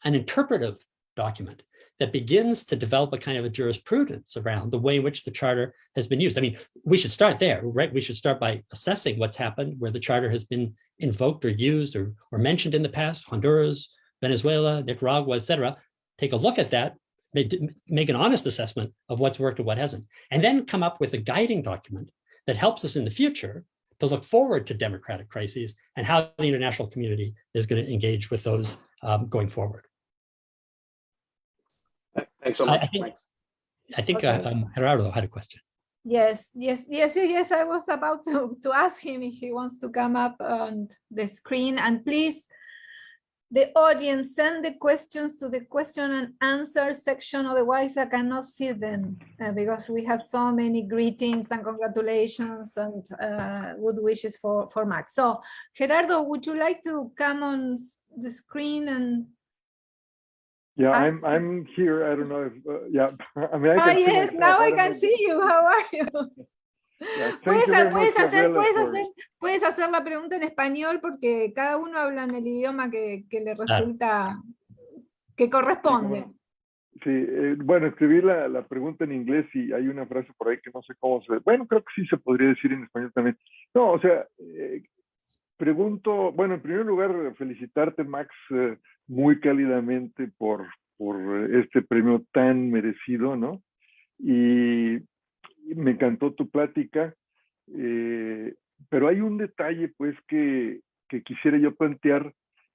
an interpretive document that begins to develop a kind of a jurisprudence around the way in which the Charter has been used. I mean, we should start there, right? We should start by assessing what's happened where the Charter has been invoked or used or mentioned in the past, Honduras, Venezuela, Nicaragua, et cetera. Take a look at that, make an honest assessment of what's worked and what hasn't, and then come up with a guiding document that helps us in the future to look forward to democratic crises and how the international community is going to engage with those going forward. Thanks so much. I think Okay. Gerardo had a question. Yes. I was about to ask him if he wants to come up on the screen. And please, the audience, send the questions to the question and answer section. Otherwise, I cannot see them because we have so many greetings and congratulations and good wishes for Max. So, Gerardo, would you like to come on the screen and? Yeah, I'm here. I don't know if yeah. I mean, I can see yes, myself. now I can see you. How are you? Yeah, puedes hacer la pregunta en español porque cada uno habla en el idioma que le resulta que corresponde. Sí, bueno, escribí la pregunta en inglés y hay una frase por ahí que no sé cómo se... Bueno, creo que sí se podría decir en español también. No, o sea, pregunto, bueno, en primer lugar, felicitarte, Max, muy cálidamente por este premio tan merecido, ¿no? Y me encantó tu plática, pero hay un detalle, pues, que quisiera yo plantear,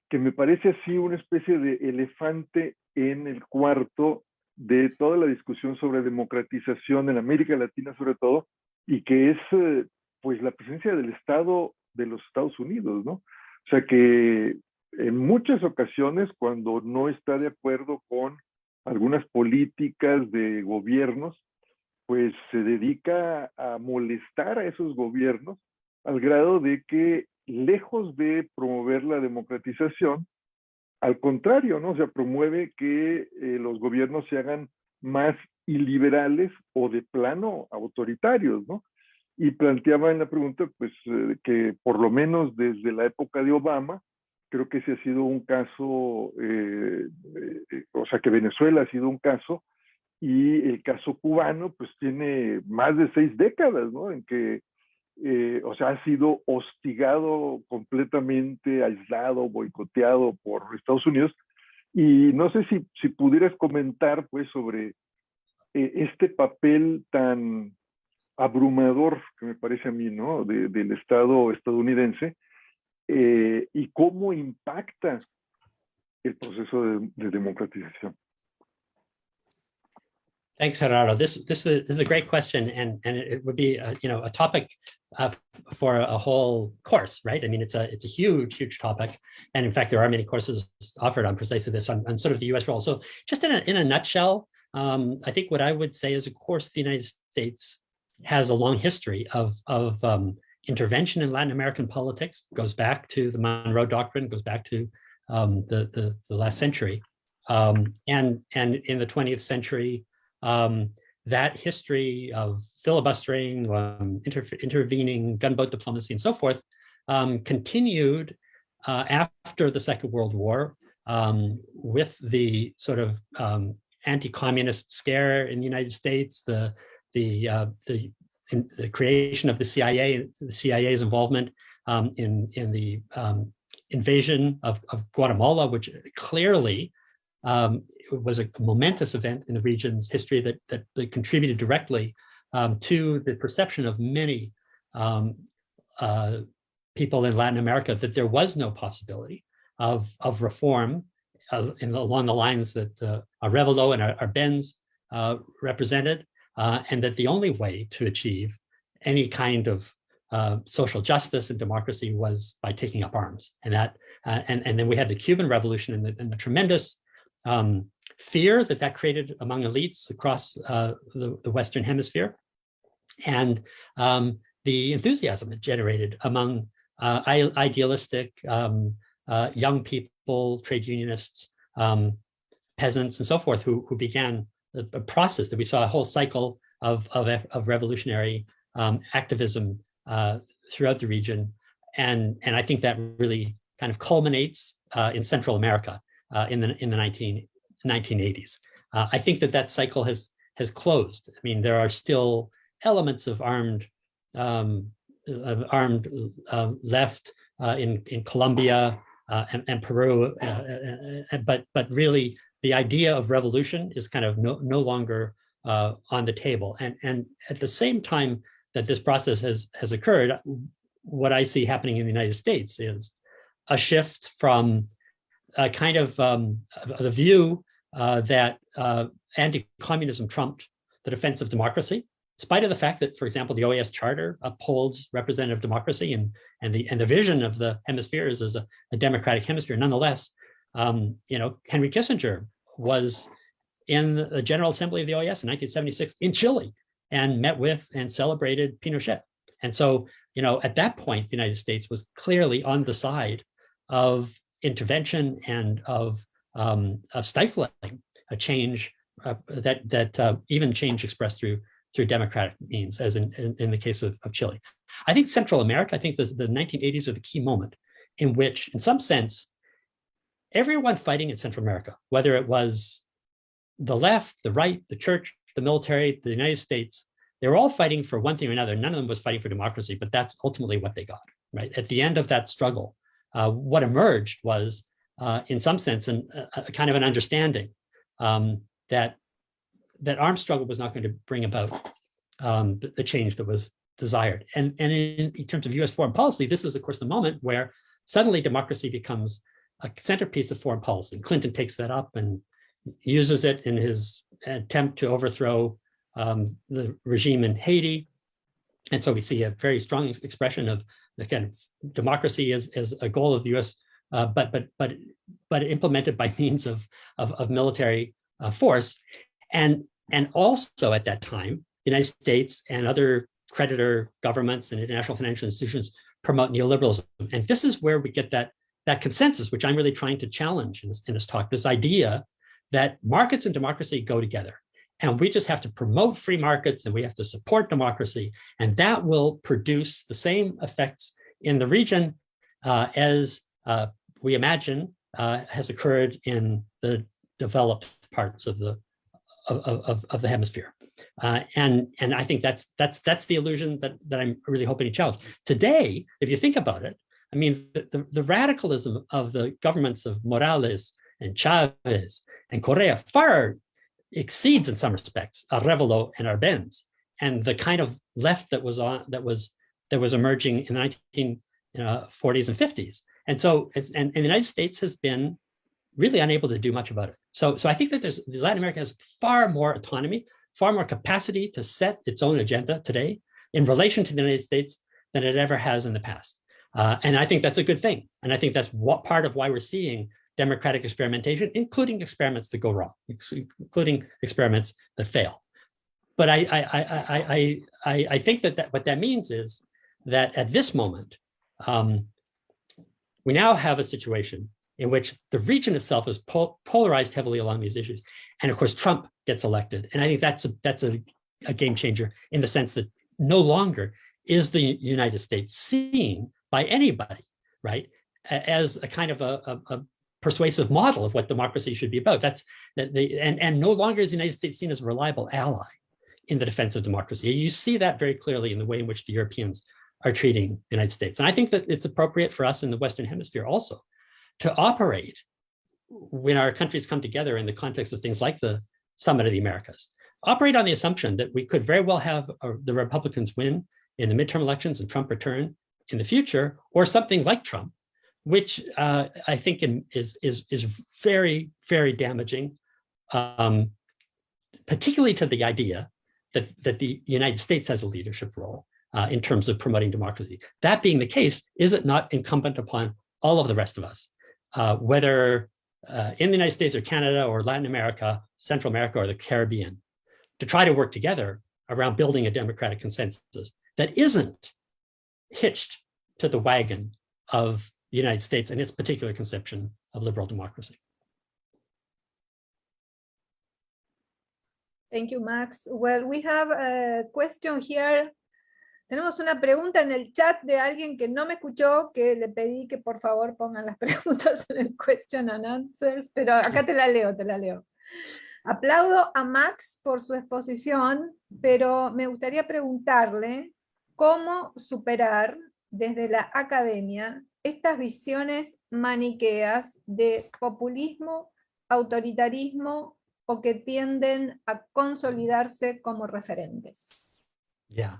que me parece así una especie de elefante en el cuarto de toda la discusión sobre democratización en América Latina, sobre todo, y que es, pues, la presencia del Estado de los Estados Unidos, ¿no? O sea que en muchas ocasiones, cuando no está de acuerdo con algunas políticas de gobiernos, pues se dedica a molestar a esos gobiernos al grado de que, lejos de promover la democratización, al contrario, ¿no? O sea, promueve que los gobiernos se hagan más iliberales o de plano autoritarios, ¿no? Y planteaba en la pregunta, pues, que por lo menos desde la época de Obama, creo que ese ha sido un caso, o sea, que Venezuela ha sido un caso, y el caso cubano, pues, tiene más de 6 décadas, ¿no? En que, o sea, ha sido hostigado completamente, aislado, boicoteado por Estados Unidos. Y no sé si pudieras comentar, pues, sobre este papel tan abrumador, que me parece a mí, ¿no? Del Estado estadounidense, y cómo impacta el proceso de democratización. Thanks, Gerardo. This is a great question, and it would be a topic for a whole course, right? I mean, it's a huge topic, and in fact, there are many courses offered on precisely this on sort of the U.S. role. So, just in a nutshell, I think what I would say is, of course, the United States has a long history of intervention in Latin American politics. Goes back to the Monroe Doctrine, goes back to the last century. And in the 20th century, that history of filibustering, intervening gunboat diplomacy and so forth continued after the Second World War with the sort of anti-communist scare in the United States, the creation of the CIA, the CIA's involvement in the invasion of Guatemala, which clearly was a momentous event in the region's history that contributed directly to the perception of many people in Latin America that there was no possibility of reform along the lines that Arevalo and Arbenz represented, and that the only way to achieve any kind of social justice and democracy was by taking up arms. And that, and then we had the Cuban Revolution and the tremendous fear that created among elites across the Western Hemisphere, and the enthusiasm it generated among idealistic young people, trade unionists, peasants, and so forth, who began a process that we saw a whole cycle of revolutionary activism throughout the region, and I think that really kind of culminates in Central America in the 1980s. I think that cycle has closed. I mean, there are still elements of armed left in Colombia and Peru, but really the idea of revolution is kind of no longer on the table. And at the same time that this process has occurred, what I see happening in the United States is a shift from a kind of the view that anti-communism trumped the defense of democracy, in spite of the fact that, for example, the OAS Charter upholds representative democracy and the vision of the hemisphere is as a democratic hemisphere. Nonetheless, Henry Kissinger was in the General Assembly of the OAS in 1976 in Chile and met with and celebrated Pinochet. And so, at that point, the United States was clearly on the side of intervention and of stifling a change that even change expressed through democratic means, as in the case of Chile. I think Central America, I think the 1980s are the key moment in which, in some sense, everyone fighting in Central America, whether it was the left, the right, the church, the military, the United States, they were all fighting for one thing or another. None of them was fighting for democracy, but that's ultimately what they got, right? At the end of that struggle, what emerged was, in some sense, a kind of an understanding that armed struggle was not going to bring about the change that was desired. And in terms of US foreign policy, this is, of course, the moment where suddenly democracy becomes a centerpiece of foreign policy. Clinton takes that up and uses it in his attempt to overthrow the regime in Haiti. And so we see a very strong expression of the kind of democracy as a goal of the US, but implemented by means of military force. And also at that time, the United States and other creditor governments and international financial institutions promote neoliberalism. And this is where we get that consensus, which I'm really trying to challenge in this talk, this idea that markets and democracy go together. And we just have to promote free markets and we have to support democracy. And that will produce the same effects in the region as we imagine has occurred in the developed parts of the hemisphere. And I think that's the illusion that I'm really hoping to challenge. Today, if you think about it, I mean, the radicalism of the governments of Morales and Chavez and Correa far exceeds in some respects Arevalo and Arbenz, and the kind of left that was emerging in the 1940s and 50s. And so, and the United States has been really unable to do much about it. So I think that Latin America has far more autonomy, far more capacity to set its own agenda today in relation to the United States than it ever has in the past. And I think that's a good thing. And I think that's part of why we're seeing democratic experimentation, including experiments that go wrong, including experiments that fail. But I think that what that means is that at this moment, we now have a situation in which the region itself is polarized heavily along these issues. And of course, Trump gets elected. And I think that's a game changer in the sense that no longer is the United States seen by anybody, right, as a kind of a persuasive model of what democracy should be about. And no longer is the United States seen as a reliable ally in the defense of democracy. You see that very clearly in the way in which the Europeans are treating the United States. And I think that it's appropriate for us in the Western Hemisphere also to operate when our countries come together in the context of things like the Summit of the Americas, operate on the assumption that we could very well have the Republicans win in the midterm elections and Trump return in the future, or something like Trump, which I think is very, very damaging, particularly to the idea that the United States has a leadership role in terms of promoting democracy. That being the case, is it not incumbent upon all of the rest of us, whether in the United States or Canada or Latin America, Central America or the Caribbean, to try to work together around building a democratic consensus that isn't hitched to the wagon of the United States and its particular conception of liberal democracy. Thank you, Max. Well, we have a question here. Tenemos una pregunta en el chat de alguien que no me escuchó, que le pedí que por favor pongan las preguntas en el question and answers, pero acá te la leo. Aplaudo a Max por su exposición, pero me gustaría preguntarle cómo superar desde la academia estas visiones maniqueas de populismo, autoritarismo o que tienden a consolidarse como referentes. Yeah,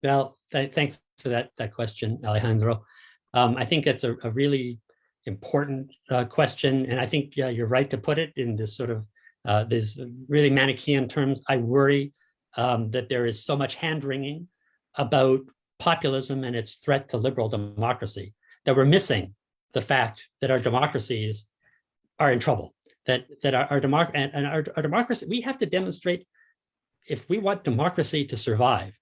well, thanks for that question, Alejandro. I think that's a really important question, and I think you're right to put it in this sort of these really Manichaean terms. I worry that there is so much hand-wringing about populism and its threat to liberal democracy that we're missing the fact that our democracies are in trouble. That our democracy, we have to demonstrate, if we want democracy to survive.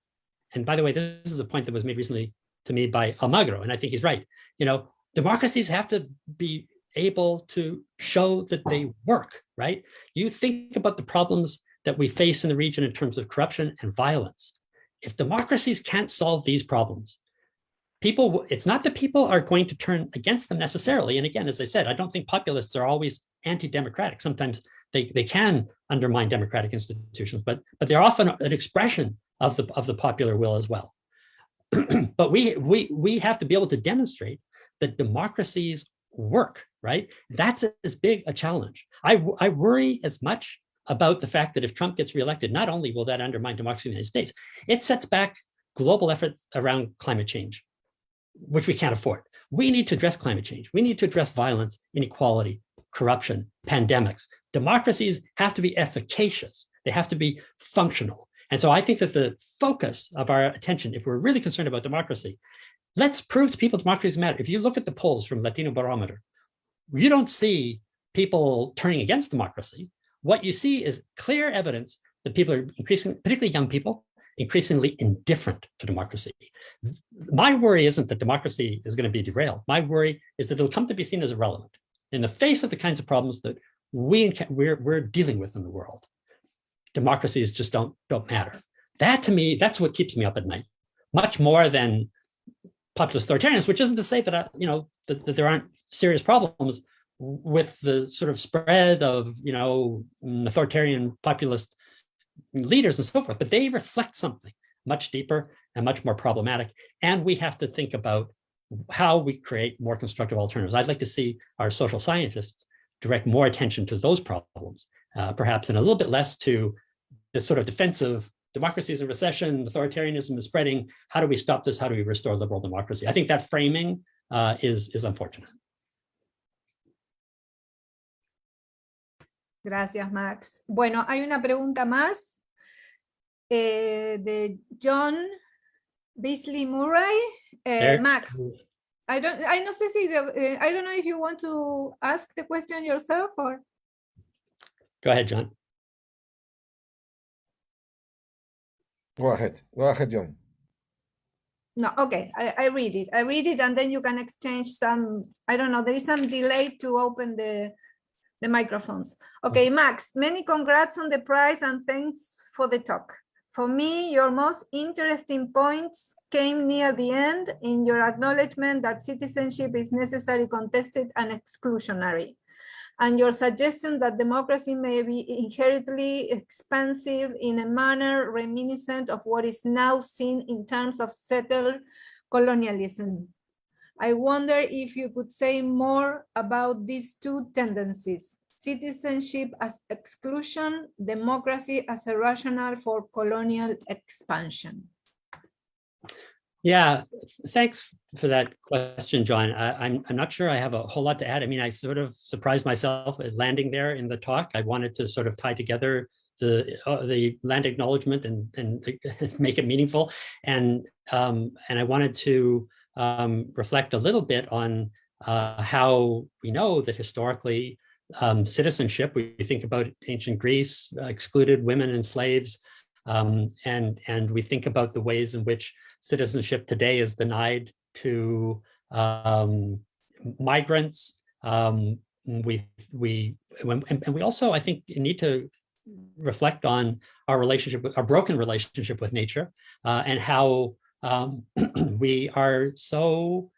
And by the way, this is a point that was made recently to me by Almagro, and I think he's right. You know, democracies have to be able to show that they work, right? You think about the problems that we face in the region in terms of corruption and violence. If democracies can't solve these problems, it's not that people are going to turn against them necessarily. And again, as I said, I don't think populists are always anti-democratic. Sometimes they can undermine democratic institutions, but they're often an expression of the popular will as well. But we have to be able to demonstrate that democracies work, right? That's as big a challenge. I worry as much about the fact that if Trump gets reelected, not only will that undermine democracy in the United States, it sets back global efforts around climate change, which we can't afford. We need to address climate change. We need to address violence, inequality, corruption, pandemics. Democracies have to be efficacious. They have to be functional. And so I think that the focus of our attention, if we're really concerned about democracy, let's prove to people democracies matter. If you look at the polls from Latino Barometer, you don't see people turning against democracy. What you see is clear evidence that people are increasingly, particularly young people, increasingly indifferent to democracy. My worry isn't that democracy is going to be derailed. My worry is that it'll come to be seen as irrelevant in the face of the kinds of problems that we're dealing with in the world. Democracies just don't matter. That, to me, that's what keeps me up at night, much more than populist authoritarians, which isn't to say that that there aren't serious problems with the sort of spread of authoritarian populist leaders and so forth, but they reflect something much deeper and much more problematic. And we have to think about how we create more constructive alternatives. I'd like to see our social scientists direct more attention to those problems, perhaps, and a little bit less to this sort of defensive democracy is in recession, authoritarianism is spreading. How do we stop this? How do we restore liberal democracy? I think that framing is unfortunate. Gracias, Max. Bueno, hay una pregunta más de John Beasley Murray. Max, I don't know if you want to ask the question yourself or. Go ahead, John. Go ahead, John. No, okay, I read it. I read it, and then you can exchange some, I don't know, there is some delay to open the microphones. Okay, Max, many congrats on the prize and thanks for the talk. For me, your most interesting points came near the end in your acknowledgement that citizenship is necessary, contested, and exclusionary, and your suggestion that democracy may be inherently expansive in a manner reminiscent of what is now seen in terms of settled colonialism. I wonder if you could say more about these two tendencies: citizenship as exclusion, democracy as a rationale for colonial expansion. Yeah, thanks for that question, John. I'm not sure I have a whole lot to add. I mean, I sort of surprised myself at landing there in the talk. I wanted to sort of tie together the land acknowledgement and make it meaningful, and I wanted to reflect a little bit on how we know that historically citizenship, we think about ancient Greece, excluded women and slaves, and we think about the ways in which citizenship today is denied to migrants. We also, I think, need to reflect on our relationship, our broken relationship with nature, and how we are so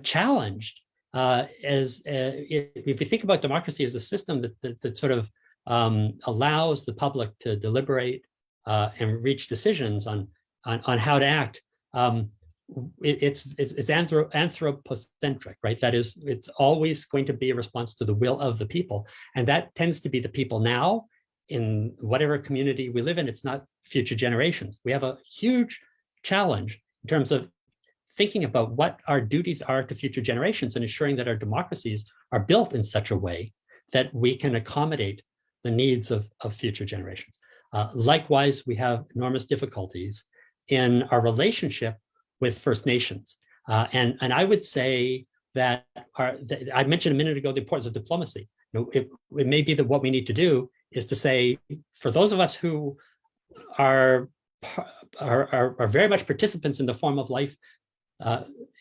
challenged if we think about democracy as a system that sort of allows the public to deliberate and reach decisions on how to act. It's anthropocentric, right? That is, it's always going to be a response to the will of the people, and that tends to be the people now in whatever community we live in. It's not future generations. We have a huge challenge in terms of thinking about what our duties are to future generations and ensuring that our democracies are built in such a way that we can accommodate the needs of future generations. Likewise, we have enormous difficulties in our relationship with First Nations. And I would say that I mentioned a minute ago the importance of diplomacy. You know, it may be that what we need to do is to say, for those of us who are very much participants in the form of life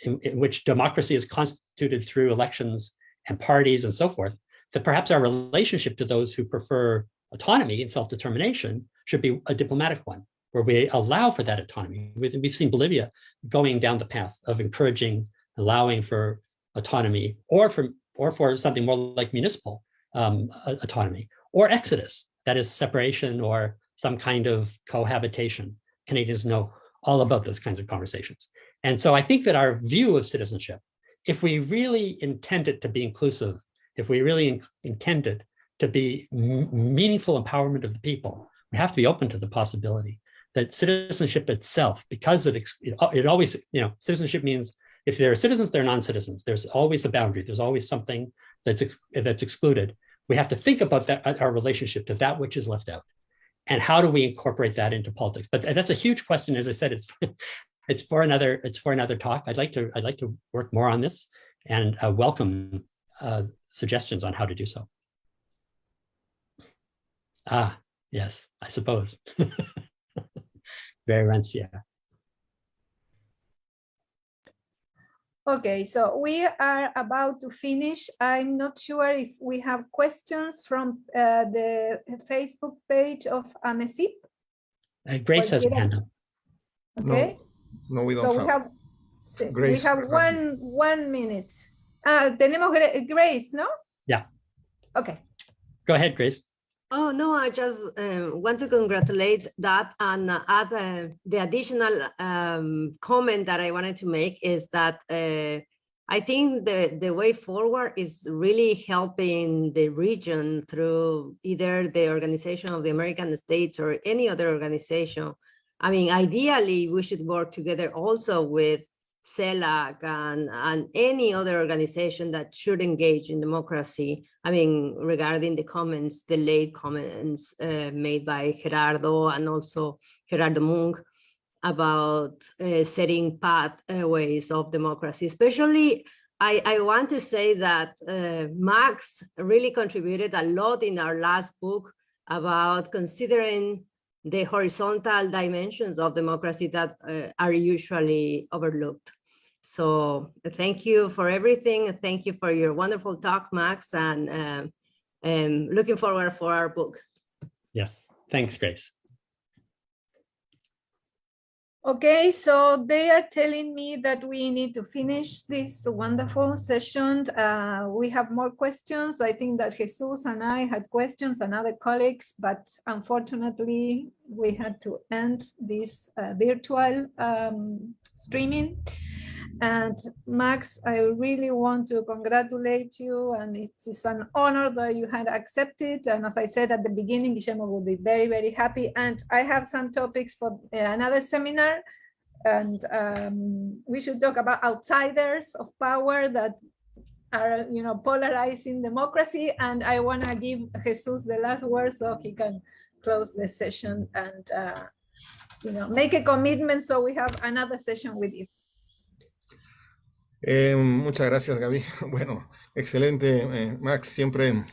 in which democracy is constituted through elections and parties and so forth, that perhaps our relationship to those who prefer autonomy and self-determination should be a diplomatic one, where we allow for that autonomy. We've seen Bolivia going down the path of encouraging, allowing for autonomy, or for something more like municipal autonomy, or exodus, that is separation or some kind of cohabitation. Canadians know all about those kinds of conversations. And so I think that our view of citizenship, if we really intend it to be inclusive, if we really intend it to be meaningful empowerment of the people, we have to be open to the possibility that citizenship itself, because it always, citizenship means if there are citizens, there are non-citizens. There's always a boundary. There's always something that's excluded. We have to think about that, our relationship to that which is left out, and how do we incorporate that into politics? But that's a huge question. As I said, it's for another talk. I'd like to work more on this and welcome suggestions on how to do so. Yes, I suppose. Very rancia. Okay, so we are about to finish. I'm not sure if we have questions from the Facebook page of AMESIP. Grace has a hand up. Okay. No, we don't have. We have one minute. Tenemos Grace, no? Yeah. Okay. Go ahead, Grace. Oh, no, I just want to congratulate that and add the additional comment that I wanted to make is that I think the way forward is really helping the region through either the Organization of the American States or any other organization. I mean, ideally, we should work together also with CELAC and any other organization that should engage in democracy. I mean, regarding the late comments made by Gerardo and also Gerardo Mung about setting pathways of democracy. Especially, I want to say that Max really contributed a lot in our last book about considering the horizontal dimensions of democracy that are usually overlooked. So thank you for everything. Thank you for your wonderful talk, Max, and looking forward for our book. Yes, thanks, Grace. Okay, so they are telling me that we need to finish this wonderful session. We have more questions. I think that Jesus and I had questions and other colleagues, but unfortunately we had to end this virtual streaming. And Max, I really want to congratulate you, and it's an honor that you had accepted. And as I said at the beginning, Guillermo will be very, very happy. And I have some topics for another seminar, and we should talk about outsiders of power that are, polarizing democracy. And I want to give Jesus the last word so he can close the session and, make a commitment so we have another session with you. Muchas gracias, Gaby. Bueno, excelente, Max. Siempre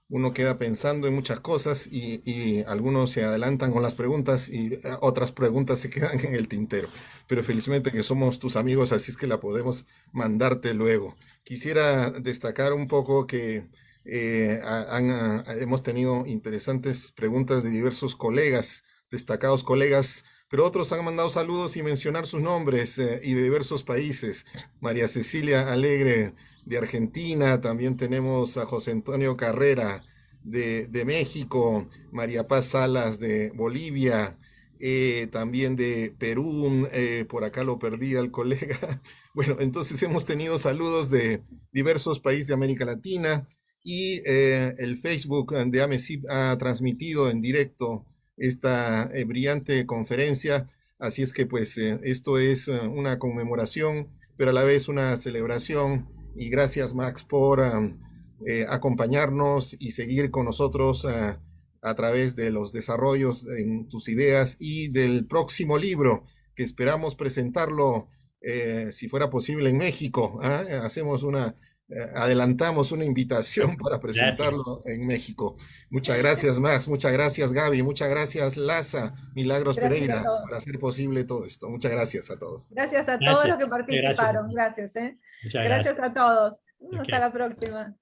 uno queda pensando en muchas cosas y algunos se adelantan con las preguntas y otras preguntas se quedan en el tintero. Pero felizmente que somos tus amigos, así es que la podemos mandarte luego. Quisiera destacar un poco que hemos tenido interesantes preguntas de diversos colegas, destacados colegas, pero otros han mandado saludos y mencionar sus nombres y de diversos países. María Cecilia Alegre de Argentina, también tenemos a José Antonio Carrera de México, María Paz Salas de Bolivia, también de Perú, por acá lo perdí al colega. Bueno, entonces hemos tenido saludos de diversos países de América Latina y el Facebook de AMECIP ha transmitido en directo esta brillante conferencia, así es que pues esto es una conmemoración, pero a la vez una celebración, y gracias, Max, por acompañarnos y seguir con nosotros a través de los desarrollos en tus ideas y del próximo libro que esperamos presentarlo, si fuera posible, en México. Adelantamos una invitación para presentarlo en México. Muchas gracias, Max. Muchas gracias, Gaby. Muchas gracias, LASA, Milagros Gracias Pereira, por hacer posible todo esto. Muchas gracias a todos. Gracias a todos los que participaron. Gracias. Muchas Gracias a todos. Okay. Hasta la próxima.